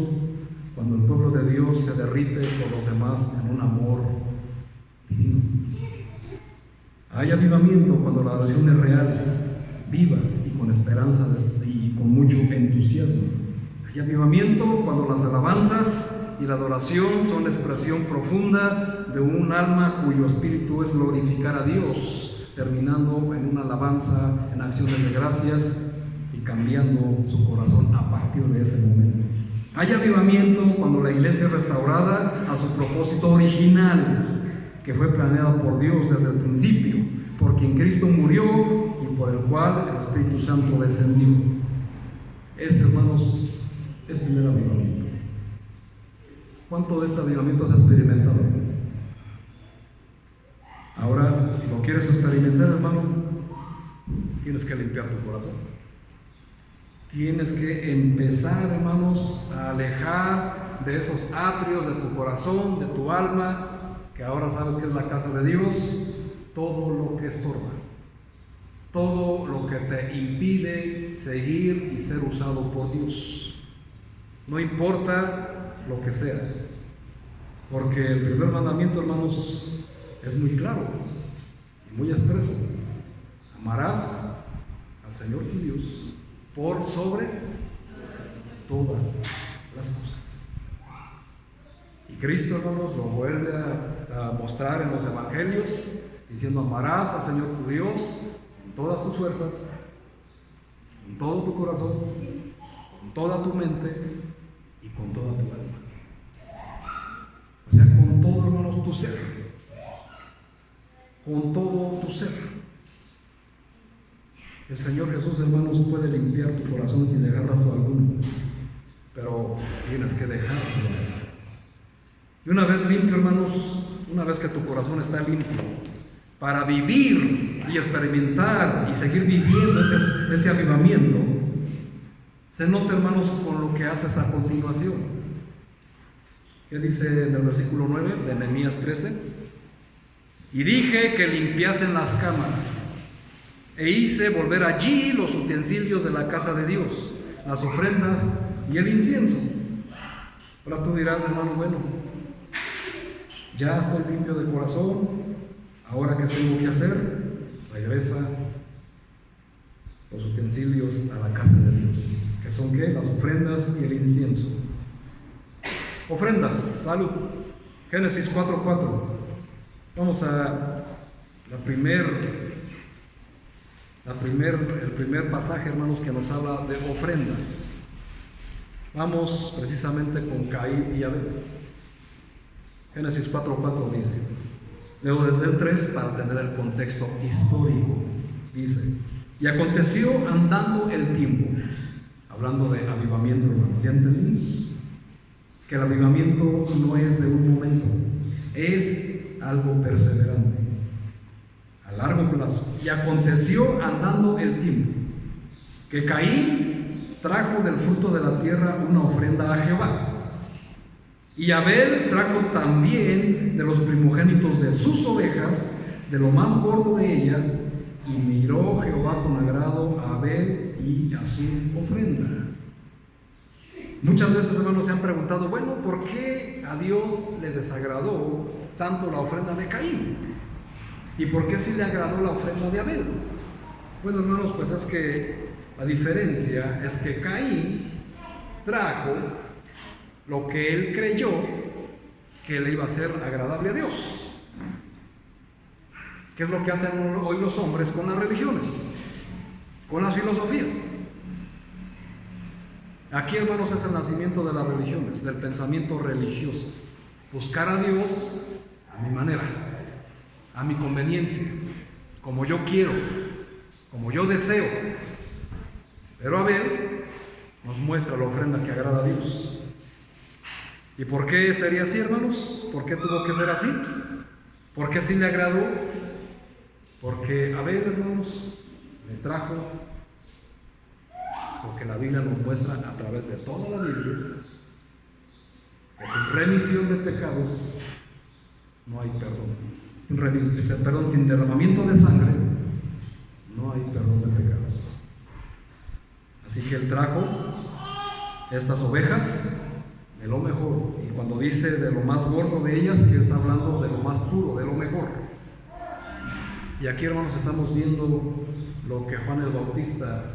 cuando el pueblo de Dios se derrite por los demás en un amor divino. Hay avivamiento cuando la oración es real, viva y con esperanza y con mucho entusiasmo. Hay avivamiento cuando las alabanzas y la adoración son la expresión profunda de un alma cuyo espíritu es glorificar a Dios, terminando en una alabanza, en acciones de gracias y cambiando su corazón a partir de ese momento. Hay avivamiento cuando la iglesia es restaurada a su propósito original, que fue planeado por Dios desde el principio, por quien Cristo murió y por el cual el Espíritu Santo descendió. Ese, hermanos, es tener avivamiento. ¿Cuánto de este avivamiento has experimentado? Ahora, si lo quieres experimentar, hermano, tienes que limpiar tu corazón. Tienes que empezar, hermanos, a alejar de esos atrios de tu corazón, de tu alma, que ahora sabes que es la casa de Dios, todo lo que estorba, todo lo que te impide seguir y ser usado por Dios. No importa lo que sea, porque el primer mandamiento, hermanos, es muy claro y muy expreso. Amarás al Señor tu Dios por sobre todas las cosas. Y Cristo, hermanos, lo vuelve a mostrar en los evangelios, diciendo: amarás al Señor tu Dios con todas tus fuerzas, con todo tu corazón, con toda tu mente y con toda tu alma. O sea, con todo, hermanos, tu ser. Con todo tu ser. El Señor Jesús, hermanos, puede limpiar tu corazón sin dejar rastro alguno, pero tienes que dejárselo. Y una vez limpio, hermanos, una vez que tu corazón está limpio, para vivir y experimentar y seguir viviendo ese avivamiento, se nota, hermanos, con lo que haces a continuación. ¿Qué dice en el versículo 9 de Nehemías 13? Y dije que limpiasen las cámaras, e hice volver allí los utensilios de la casa de Dios, las ofrendas y el incienso. Ahora tú dirás, hermano, bueno, ya estoy limpio de corazón, ahora ¿qué tengo que hacer? Regresa los utensilios a la casa de Dios, que son ¿qué? Las ofrendas y el incienso. Ofrendas, salud. Génesis 4:4. Vamos a el primer pasaje, hermanos, que nos habla de ofrendas. Vamos precisamente con Caín y Abel. Génesis 4:4 dice, luego desde el 3 para tener el contexto histórico, dice: y aconteció andando el tiempo, hablando de avivamiento, hermanos, ¿ya entendimos? Que el avivamiento no es de un momento, es algo perseverante, a largo plazo. Y aconteció andando el tiempo, que Caín trajo del fruto de la tierra una ofrenda a Jehová, y Abel trajo también de los primogénitos de sus ovejas, de lo más gordo de ellas, y miró Jehová con agrado a Abel y a su ofrenda. Muchas veces, hermanos, se han preguntado, bueno, ¿por qué a Dios le desagradó tanto la ofrenda de Caín? ¿Y por qué sí le agradó la ofrenda de Abel? Bueno, hermanos, pues es que la diferencia es que Caín trajo lo que él creyó que le iba a ser agradable a Dios. ¿Qué es lo que hacen hoy los hombres con las religiones, con las filosofías? Aquí, hermanos, es el nacimiento de las religiones, del pensamiento religioso. Buscar a Dios a mi manera, a mi conveniencia, como yo quiero, como yo deseo. Pero Abel nos muestra la ofrenda que agrada a Dios. ¿Y por qué sería así, hermanos? ¿Por qué tuvo que ser así? ¿Por qué sí le agradó? Porque Abel, hermanos, le trajo Porque la Biblia nos muestra a través de toda la Biblia que sin remisión de pecados no hay perdón. Sin derramamiento de sangre no hay perdón de pecados. Así que Él trajo estas ovejas de lo mejor. Y cuando dice de lo más gordo de ellas, que está hablando de lo más puro, de lo mejor. Y aquí, hermanos, estamos viendo lo que Juan el Bautista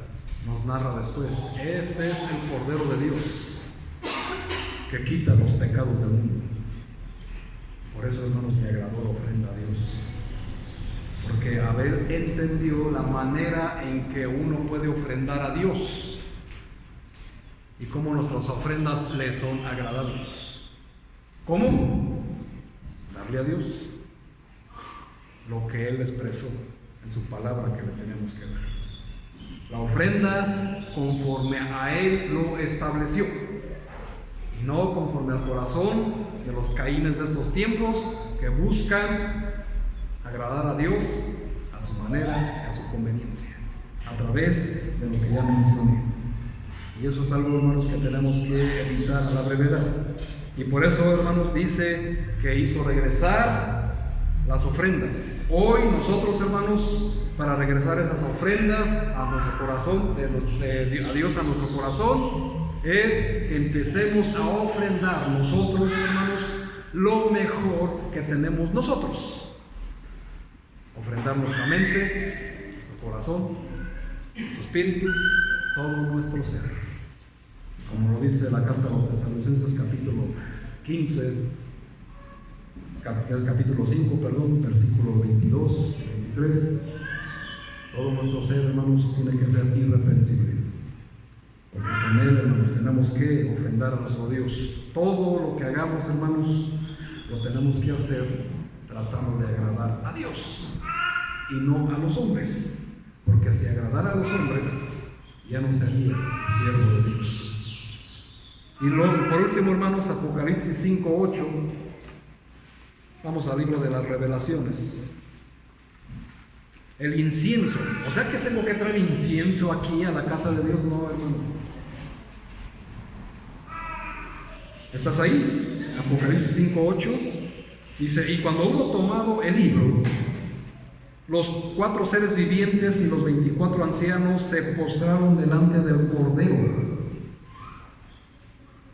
nos narra después. Este es el Cordero de Dios que quita los pecados del mundo. Por eso, hermanos, me agradó la ofrenda a Dios. Porque Abel entendió la manera en que uno puede ofrendar a Dios y cómo nuestras ofrendas le son agradables. ¿Cómo? Darle a Dios lo que Él expresó en su palabra que le tenemos que dar. La ofrenda conforme a Él lo estableció y no conforme al corazón de los caínes de estos tiempos que buscan agradar a Dios a su manera y a su conveniencia, a través de lo que ya mencioné. Y eso es algo, hermanos, que tenemos que evitar a la brevedad. Y por eso, hermanos, dice que hizo regresar las ofrendas. Hoy nosotros, hermanos, para regresar esas ofrendas a nuestro corazón, a Dios a nuestro corazón, es que empecemos a ofrendar nosotros, hermanos, lo mejor que tenemos nosotros. Ofrendar nuestra mente, nuestro corazón, nuestro espíritu, todo nuestro ser. Como lo dice la carta a los Tesalonicenses, capítulo 15, capítulo 5, versículo 22, 23. Todo nuestro ser, hermanos, tiene que ser irreprensible. Porque con Él, hermanos, tenemos que ofrendar a nuestro Dios. Todo lo que hagamos, hermanos, lo tenemos que hacer tratando de agradar a Dios y no a los hombres, porque si agradara a los hombres ya no sería siervo de Dios. Y luego, por último, hermanos, Apocalipsis 5:8. Vamos al libro de las Revelaciones. El incienso. O sea que tengo que traer incienso aquí a la casa de Dios. No, hermano. ¿Estás ahí? Apocalipsis 5:8 dice: y cuando hubo tomado el libro, los 4 seres vivientes y los 24 ancianos se postraron delante del Cordero.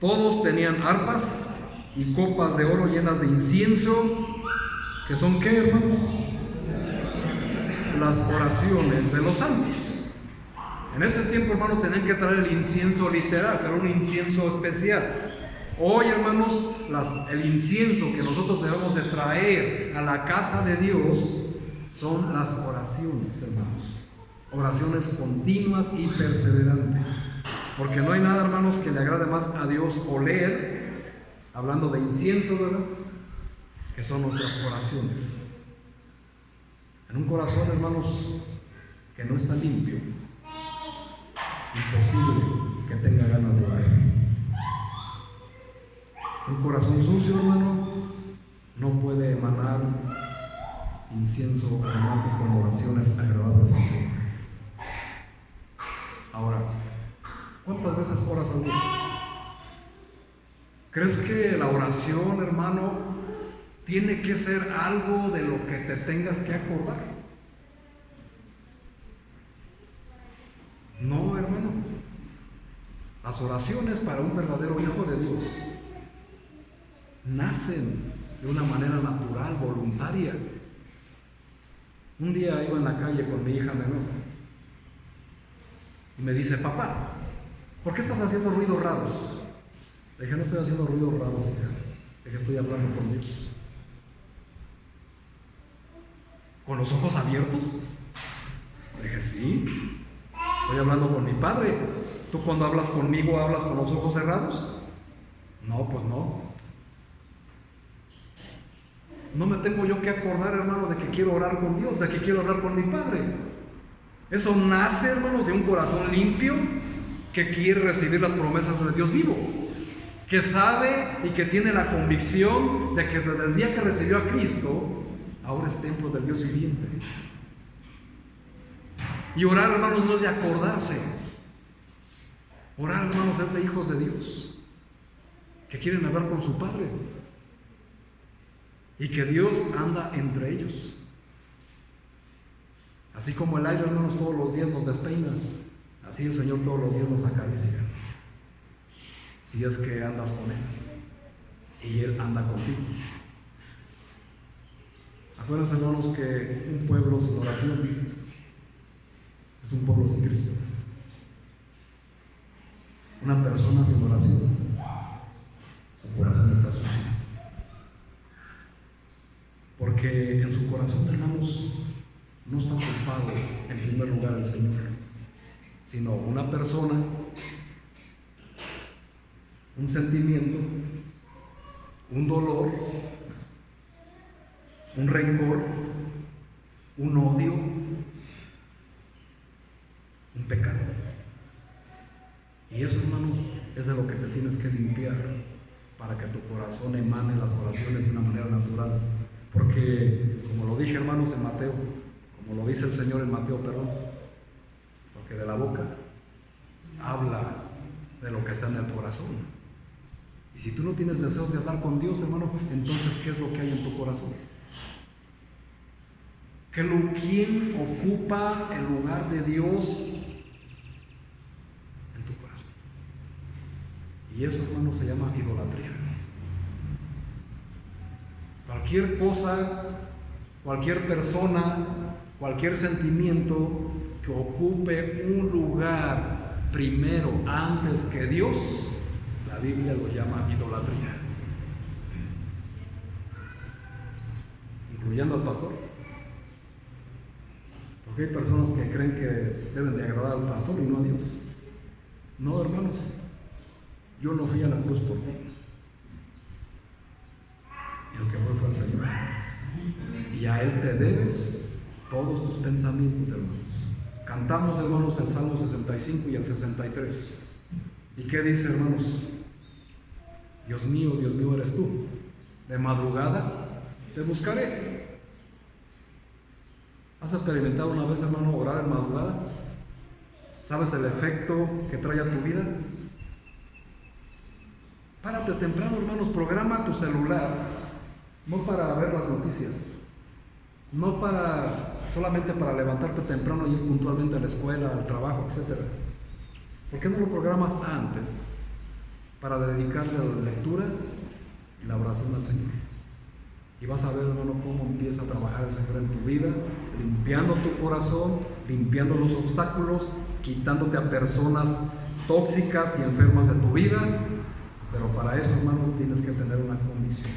Todos tenían arpas y copas de oro llenas de incienso, que son ¿qué, hermanos? Las oraciones de los santos. En ese tiempo, hermanos, tenían que traer el incienso literal, pero un incienso especial. Hoy, hermanos, el incienso que nosotros debemos de traer a la casa de Dios son las oraciones, hermanos. Oraciones continuas y perseverantes. Porque no hay nada, hermanos, que le agrade más a Dios oler, hablando de incienso, ¿verdad?, que son nuestras oraciones. En un corazón, hermanos, que no está limpio, imposible que tenga ganas de orar. Un corazón sucio, hermano, no puede emanar incienso aromático en oraciones agradables al Señor. Ahora, ¿cuántas veces oras al día? ¿Crees que la oración, hermano, tiene que ser algo de lo que te tengas que acordar? No, hermano. Las oraciones para un verdadero hijo de Dios nacen de una manera natural, voluntaria. Un día iba en la calle con mi hija menor y me dice: papá, ¿por qué estás haciendo ruidos raros? Le dije: no estoy haciendo ruidos raros, hija. Le dije: estoy hablando con Dios. ¿Con los ojos abiertos? Le dije: sí, estoy hablando con mi Padre. ¿Tú cuando hablas conmigo hablas con los ojos cerrados? No, pues no. No me tengo yo que acordar, hermano, de que quiero orar con Dios, de que quiero hablar con mi Padre. Eso nace, hermanos, de un corazón limpio que quiere recibir las promesas de Dios vivo, que sabe y que tiene la convicción de que desde el día que recibió a Cristo, ahora es templo del Dios viviente. Y orar, hermanos, no es de acordarse. Orar, hermanos, es de hijos de Dios que quieren hablar con su Padre y que Dios anda entre ellos. Así como el aire, hermanos, todos los días nos despeina, así el Señor todos los días nos acaricia, si es que andas con Él y Él anda contigo. Acuérdense, hermanos, que un pueblo sin oración es un pueblo sin Cristo. Una persona sin oración, su corazón está sucio. Porque en su corazón, hermanos, no está ocupado en primer lugar el Señor, sino una persona, un sentimiento, un dolor, un rencor, un odio, un pecado. Y eso, hermano, es de lo que te tienes que limpiar para que tu corazón emane las oraciones de una manera natural. Porque, como lo dije, hermanos, en Mateo, como lo dice el Señor en Mateo, perdón, porque de la boca habla de lo que está en el corazón. Y si tú no tienes deseos de hablar con Dios, hermano, entonces, ¿qué es lo que hay en tu corazón? ¿Quién ocupa el lugar de Dios en tu corazón? Y eso, hermano, se llama idolatría. Cualquier cosa, cualquier persona, cualquier sentimiento que ocupe un lugar primero antes que Dios, la Biblia lo llama idolatría. Incluyendo al pastor. Porque hay personas que creen que deben de agradar al pastor y no a Dios. No, hermanos, yo no fui a la cruz por ti. Y el que fue el Señor. Y a Él te debes todos tus pensamientos, hermanos. Cantamos, hermanos, el Salmo 65 y el 63. ¿Y qué dice, hermanos? Dios mío, eres tú. De madrugada te buscaré. ¿Has experimentado una vez, hermano, orar en madrugada? ¿Sabes el efecto que trae a tu vida? Párate temprano, hermanos, programa tu celular, no para ver las noticias, no solamente para levantarte temprano y ir puntualmente a la escuela, al trabajo, etc. ¿Por qué no lo programas antes para dedicarle a la lectura y la oración al Señor? Y vas a ver, hermano, cómo empieza a trabajar el Señor en tu vida, limpiando tu corazón, limpiando los obstáculos, quitándote a personas tóxicas y enfermas de tu vida. Pero para eso, hermano, tienes que tener una convicción.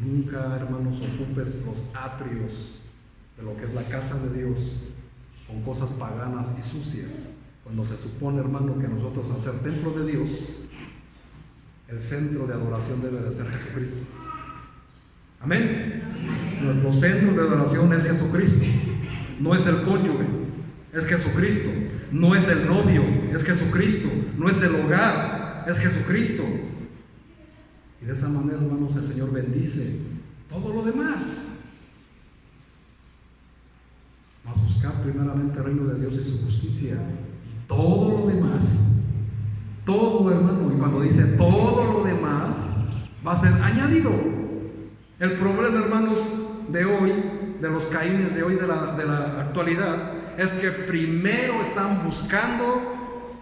Nunca, hermanos, ocupes los atrios de lo que es la casa de Dios con cosas paganas y sucias, cuando se supone, hermano, que nosotros, al ser templo de Dios, el centro de adoración debe de ser Jesucristo. Amén. Nuestro centro de adoración es Jesucristo. No es el cónyuge, es Jesucristo. No es el novio, es Jesucristo. No es el hogar, es Jesucristo. Y de esa manera, hermanos, el Señor bendice todo lo demás. Mas buscar primeramente el reino de Dios y su justicia, y todo lo demás, todo, hermano, y cuando dice todo lo demás, va a ser añadido. El problema, hermanos, de hoy, de los caínes de hoy, de la actualidad, es que primero están buscando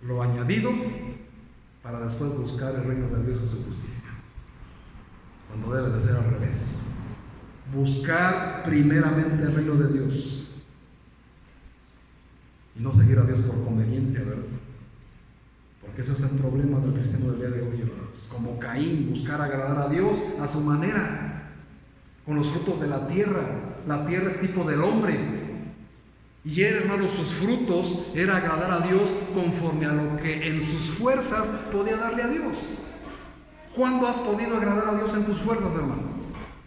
lo añadido para después buscar el reino de Dios y su justicia, cuando debe de ser al revés. Buscar primeramente el reino de Dios y no seguir a Dios por conveniencia, ¿verdad? Porque ese es el problema del cristiano del día de hoy, hermanos. Como Caín, buscar agradar a Dios a su manera, con los frutos de la tierra. La tierra es tipo del hombre, y él, hermanos, sus frutos era agradar a Dios conforme a lo que en sus fuerzas podía darle a Dios. ¿Cuándo has podido agradar a Dios en tus fuerzas, hermano?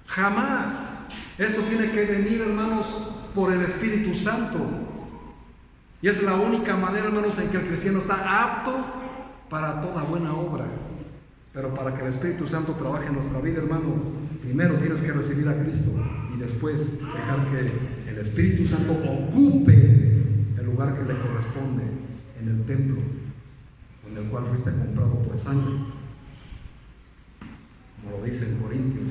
Jamás. Eso tiene que venir, hermanos, por el Espíritu Santo. Y es la única manera, hermanos, en que el cristiano está apto para toda buena obra. Pero para que el Espíritu Santo trabaje en nuestra vida, hermano, primero tienes que recibir a Cristo y después dejar que el Espíritu Santo ocupe el lugar lugar que le corresponde en el templo, en el cual fuiste comprado por sangre, como lo dice en Corintios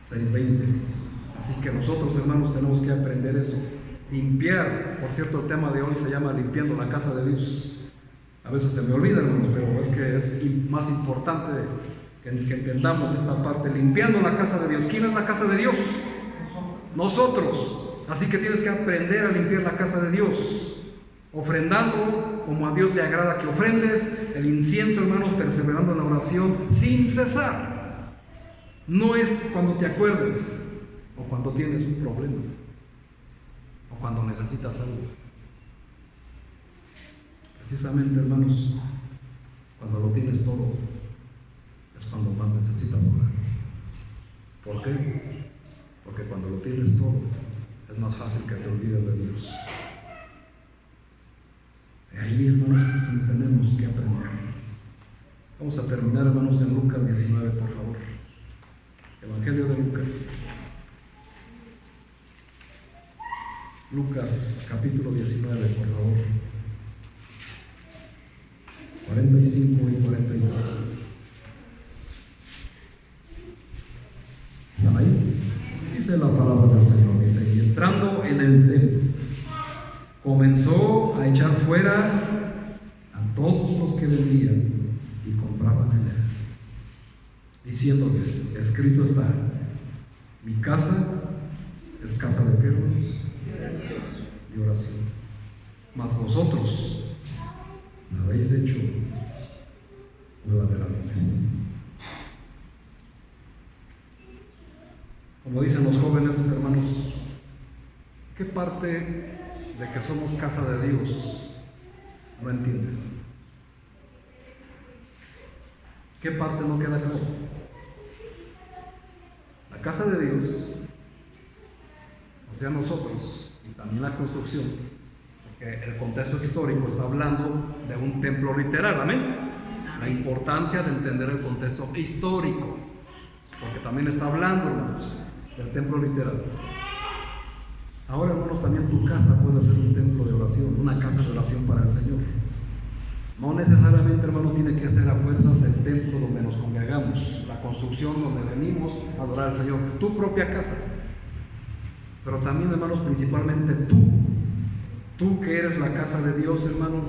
6:20. Así que nosotros, hermanos, tenemos que aprender eso. Limpiar, por cierto, el tema de hoy se llama limpiando la casa de Dios. A veces se me olvida, hermanos, pero es que es más importante que entendamos esta parte. Limpiando la casa de Dios. ¿Quién es la casa de Dios? Nosotros. Así que tienes que aprender a limpiar la casa de Dios, ofrendando como a Dios le agrada que ofrendes, el incienso, hermanos, perseverando en la oración sin cesar. No es cuando te acuerdes o cuando tienes un problema o cuando necesitas algo. Precisamente, hermanos, cuando lo tienes todo es cuando más necesitas orar. ¿Por qué? Porque cuando lo tienes todo es más fácil que te olvides de Dios. De ahí, hermanos, tenemos que aprender. Vamos a terminar, hermanos, en Lucas 19, por favor. Evangelio de Lucas. Lucas, capítulo 19, por favor. 45 y 46. ¿Están ahí? Dice la palabra del Señor, dice: y entrando en el templo, comenzó a echar fuera a todos los que vendían y compraban en él, diciéndoles: escrito está, mi casa es casa de ¿qué, hermanos? De oración. Mas vosotros me habéis hecho cueva de ladrones. Como dicen los jóvenes, hermanos, ¿qué parte de que somos casa de Dios no entiendes? ¿Qué parte no queda claro? La casa de Dios, o sea, nosotros, y también la construcción, porque el contexto histórico está hablando de un templo literal, amén. La importancia de entender el contexto histórico, porque también está hablando, hermanos, del templo literal. Ahora, hermanos, también tu casa puede ser un templo de oración, una casa de oración para el Señor. No necesariamente, hermanos, tiene que ser a fuerzas el templo donde nos congregamos, la construcción donde venimos a adorar al Señor, tu propia casa. Pero también, hermanos, principalmente tú que eres la casa de Dios, hermanos,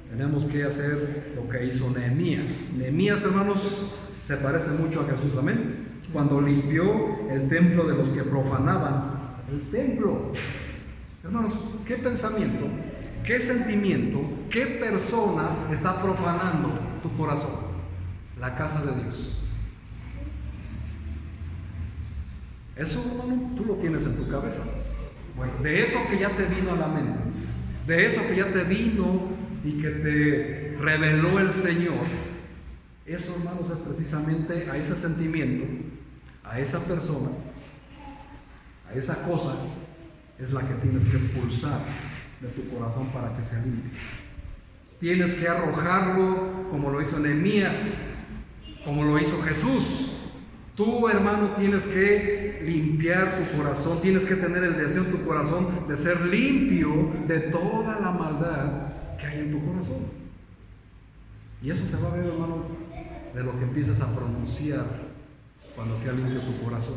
tenemos que hacer lo que hizo Nehemías. Nehemías, hermanos, se parece mucho a Jesús, amén. Cuando limpió el templo de los que profanaban el templo. Hermanos, ¿qué pensamiento, qué sentimiento, qué persona está profanando tu corazón? La casa de Dios. Eso, hermano, tú lo tienes en tu cabeza. Bueno, de eso que ya te vino a la mente, de eso que ya te vino y que te reveló el Señor, eso, hermanos, es precisamente a ese sentimiento, a esa persona, a esa cosa, es la que tienes que expulsar de tu corazón para que se limpie. Tienes que arrojarlo como lo hizo Nehemías, como lo hizo Jesús. Tú, hermano, tienes que limpiar tu corazón, tienes que tener el deseo en tu corazón de ser limpio de toda la maldad que hay en tu corazón. Y eso se va a ver, hermano, de lo que empiezas a pronunciar cuando sea limpio tu corazón.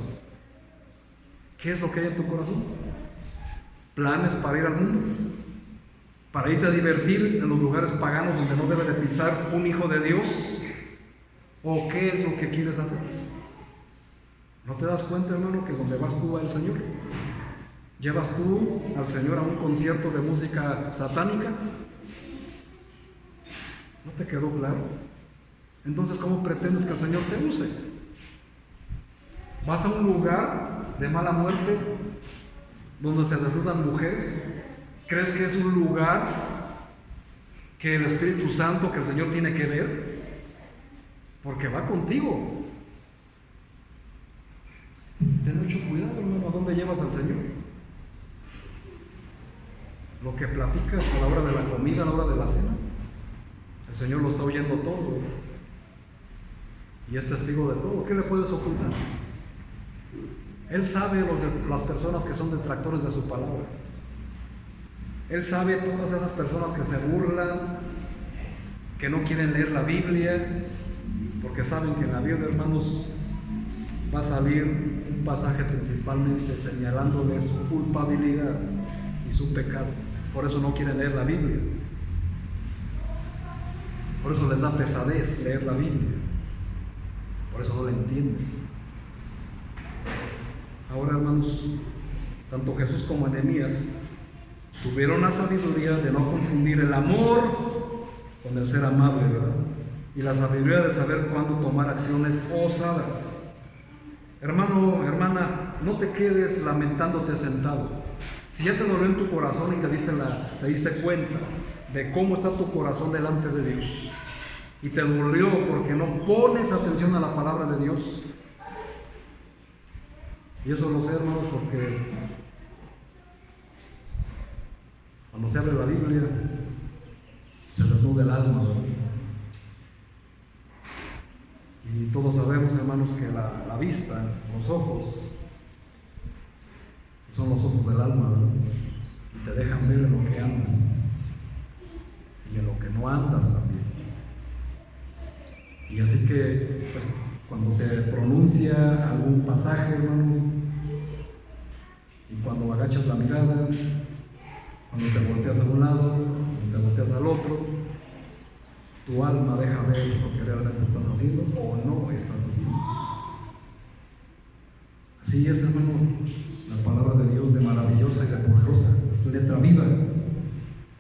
¿Qué es lo que hay en tu corazón? ¿Planes para ir al mundo? ¿Para irte a divertir en los lugares paganos donde no debe de pisar un hijo de Dios? ¿O qué es lo que quieres hacer? ¿No te das cuenta, hermano, que donde vas tú va el Señor? ¿Llevas tú al Señor a un concierto de música satánica? ¿No te quedó claro? Entonces, ¿cómo pretendes que el Señor te use? ¿Vas a un lugar de mala muerte donde se desnudan mujeres? ¿Crees que es un lugar que el Espíritu Santo, que el Señor tiene que ver? Porque va contigo. Ten mucho cuidado, hermano, ¿a dónde llevas al Señor? Lo que platicas a la hora de la comida, a la hora de la cena, el Señor lo está oyendo todo y es testigo de todo. ¿Qué le puedes ocultar? Él sabe las personas que son detractores de su palabra. Él sabe todas esas personas que se burlan, que no quieren leer la Biblia, porque saben que en la Biblia, hermanos, va a salir un pasaje principalmente señalándole su culpabilidad y su pecado. Por eso no quieren leer la Biblia. Por eso les da pesadez leer la Biblia. Por eso no la entienden. Ahora, hermanos, tanto Jesús como Nehemías tuvieron la sabiduría de no confundir el amor con el ser amable, ¿verdad? Y la sabiduría de saber cuándo tomar acciones osadas. Hermano, hermana, no te quedes lamentándote sentado. Si ya te dolió en tu corazón y te diste cuenta de cómo está tu corazón delante de Dios, y te dolió porque no pones atención a la palabra de Dios, y eso lo sé, hermanos, porque cuando se abre la Biblia se desnuda el alma, ¿verdad? Y todos sabemos, hermanos, que la vista, los ojos, son los ojos del alma, ¿verdad? Y te dejan ver en lo que andas y en lo que no andas también. Y así que, pues, cuando se pronuncia algún pasaje, hermano, y cuando agachas la mirada, cuando te volteas a un lado, cuando te volteas al otro, tu alma deja ver lo que realmente estás haciendo o no estás haciendo. Así es, hermano, la palabra de Dios, de maravillosa y de poderosa, es letra viva.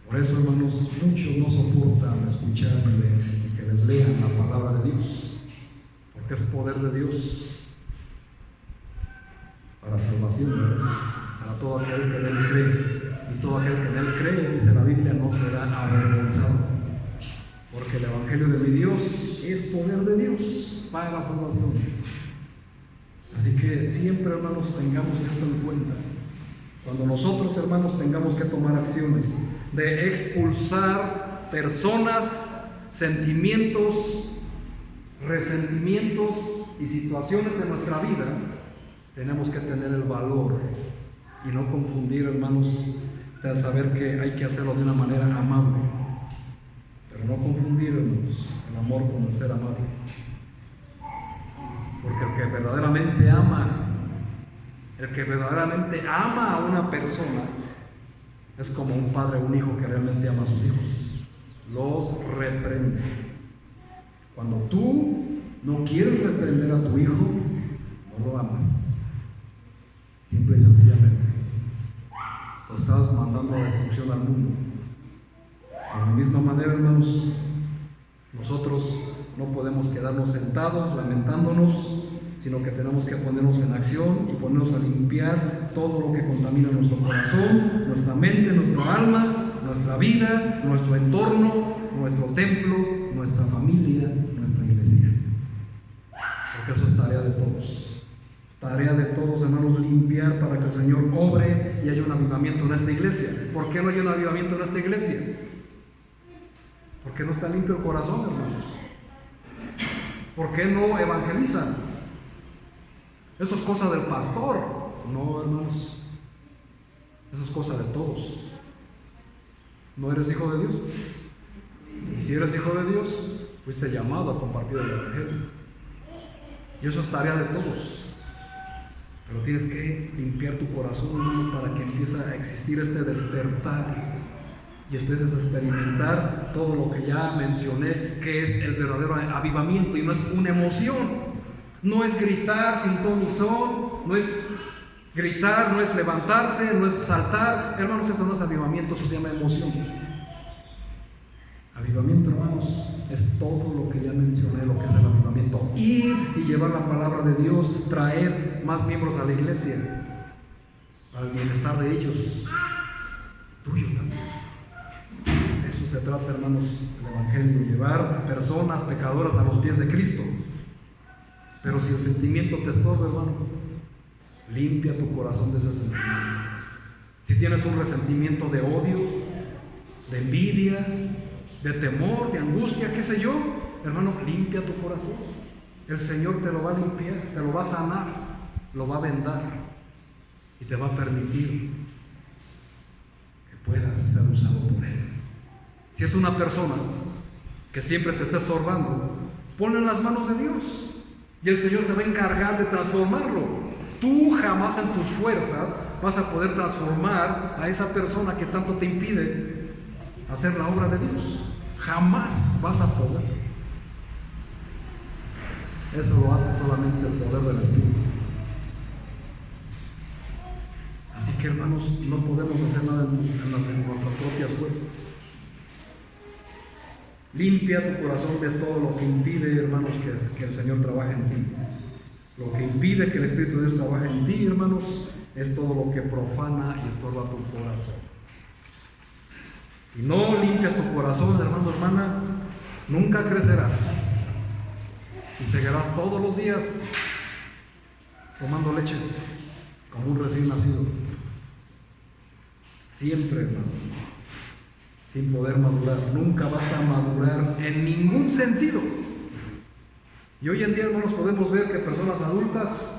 Por eso, hermanos, muchos no soportan escuchar ni que les lean la palabra de Dios, porque es poder de Dios para salvación, ¿verdad? Para todo aquel que en él cree. Y todo aquel que en él cree, dice la Biblia, no será avergonzado. Porque el Evangelio de mi Dios es poder de Dios para la salvación. Así que siempre, hermanos, tengamos esto en cuenta. Cuando nosotros, hermanos, tengamos que tomar acciones de expulsar personas, sentimientos, resentimientos y situaciones de nuestra vida, tenemos que tener el valor y no confundir, hermanos, de saber que hay que hacerlo de una manera amable. Pero no confundirnos el amor con el ser amable. Porque el que verdaderamente ama a una persona, es como un padre o un hijo que realmente ama a sus hijos. Los reprende. Cuando tú no quieres reprender a tu hijo, no lo amas. Simple y sencillamente. Lo estás mandando a destrucción al mundo. De la misma manera, hermanos, nosotros no podemos quedarnos sentados lamentándonos, sino que tenemos que ponernos en acción y ponernos a limpiar todo lo que contamina nuestro corazón, nuestra mente, nuestra alma, nuestra vida, nuestro entorno, nuestro templo, nuestra familia, nuestra iglesia. Porque eso es tarea de todos. Tarea de todos, hermanos, limpiar para que el Señor obre y haya un avivamiento en esta iglesia. ¿Por qué no hay un avivamiento en esta iglesia? Porque no está limpio el corazón, hermanos. ¿Por qué no evangelizan? Eso es cosa del pastor. No, hermanos. Eso es cosa de todos. ¿No eres hijo de Dios? Y si eres hijo de Dios, fuiste llamado a compartir el Evangelio. Y eso es tarea de todos. Pero tienes que limpiar tu corazón, hermanos, para que empiece a existir este despertar y empieces a experimentar todo lo que ya mencioné, que es el verdadero avivamiento. Y no es una emoción, no es gritar sin ton ni son, no es gritar, no es levantarse, no es saltar. Hermanos, eso no es avivamiento, eso se llama emoción. Avivamiento, hermanos, es todo lo que ya mencioné, lo que es el avivamiento. Ir y llevar la palabra de Dios, traer más miembros a la iglesia, para el bienestar de ellos, tuyo también. Eso se trata, hermanos, el Evangelio, llevar personas pecadoras a los pies de Cristo. Pero si el sentimiento te estorba, hermano, limpia tu corazón de ese sentimiento. Si tienes un resentimiento de odio, de envidia, de temor, de angustia, qué sé yo, hermano, limpia tu corazón. El Señor te lo va a limpiar, te lo va a sanar, lo va a vendar y te va a permitir que puedas ser usado por Él. Si es una persona que siempre te está estorbando, ponlo en las manos de Dios y el Señor se va a encargar de transformarlo. Tú jamás en tus fuerzas vas a poder transformar a esa persona que tanto te impide hacer la obra de Dios. Jamás vas a poder. Eso lo hace solamente el poder del Espíritu. Así que, hermanos, no podemos hacer nada en nuestras propias fuerzas. Limpia tu corazón de todo lo que impide, hermanos, que el Señor trabaje en ti. Lo que impide que el Espíritu de Dios trabaje en ti, hermanos, es todo lo que profana y estorba tu corazón. Si no limpias tu corazón, hermano, hermana, nunca crecerás y seguirás todos los días tomando leche como un recién nacido. Siempre, hermano, sin poder madurar. Nunca vas a madurar en ningún sentido. Y hoy en día, hermanos, podemos ver que personas adultas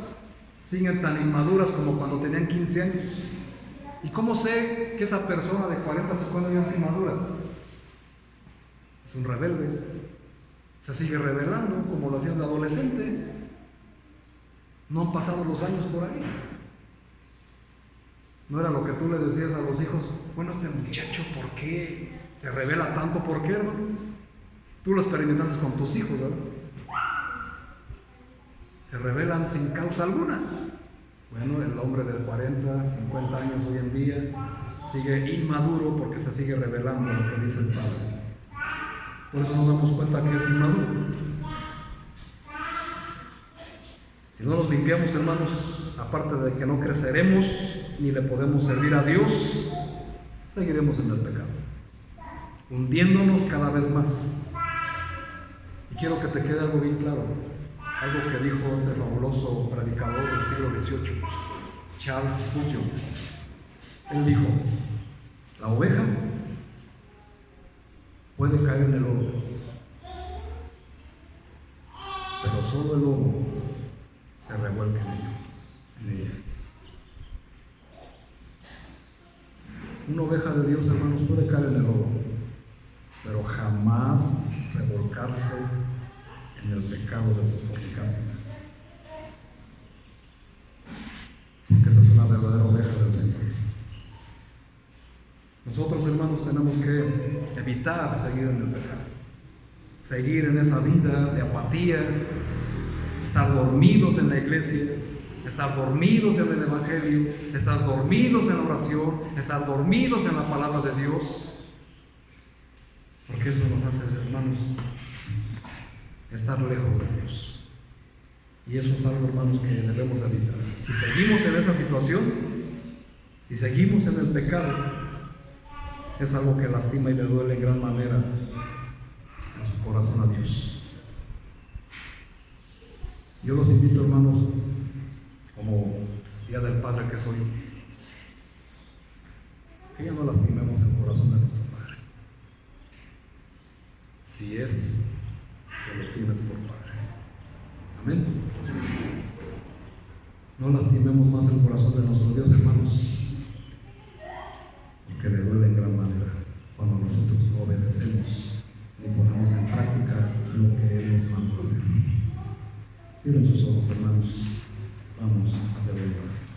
siguen tan inmaduras como cuando tenían 15 años. ¿Y cómo sé que esa persona de 40, 50 años es inmadura? Es un rebelde. Se sigue rebelando como lo hacían de adolescente. No han pasado los años por ahí. No era lo que tú le decías a los hijos: bueno, este muchacho, ¿por qué se revela tanto? ¿Por qué, hermano? Tú lo experimentaste con tus hijos, ¿verdad? Se rebelan sin causa alguna. Bueno, el hombre de 40, 50 años hoy en día sigue inmaduro porque se sigue revelando lo que dice el Padre. Por eso nos damos cuenta que es inmaduro. Si no nos limpiamos, hermanos, aparte de que no creceremos ni le podemos servir a Dios, seguiremos en el pecado, hundiéndonos cada vez más. Y quiero que te quede algo bien claro, algo que dijo este fabuloso predicador del siglo XVIII, Charles Spurgeon. Él dijo: la oveja puede caer en el lodo, pero solo el lobo se revuelca en ella. Una oveja de Dios, hermanos, puede caer en el lodo, pero jamás revolcarse en el pecado de sus fornicaciones, porque esa es una verdadera oveja del Señor. Nosotros, hermanos, tenemos que evitar seguir en el pecado, seguir en esa vida de apatía, estar dormidos en la iglesia, estar dormidos en el Evangelio, estar dormidos en la oración, estar dormidos en la palabra de Dios, porque eso nos hace, hermanos, estar lejos de Dios. Y eso es algo, hermanos, que debemos de evitar. Si seguimos en esa situación, si seguimos en el pecado, es algo que lastima y le duele en gran manera a su corazón a Dios. Yo los invito, hermanos, como Día del Padre que soy, que ya no lastimemos el corazón de nuestro Padre, si es que lo tienes por Padre. Amén. No lastimemos más el corazón de nuestro Dios, hermanos, porque le duele en gran manera cuando nosotros no obedecemos ni ponemos en práctica lo que Él nos mandó hacer. Cierren sus ojos, hermanos. Vamos a hacer la oración.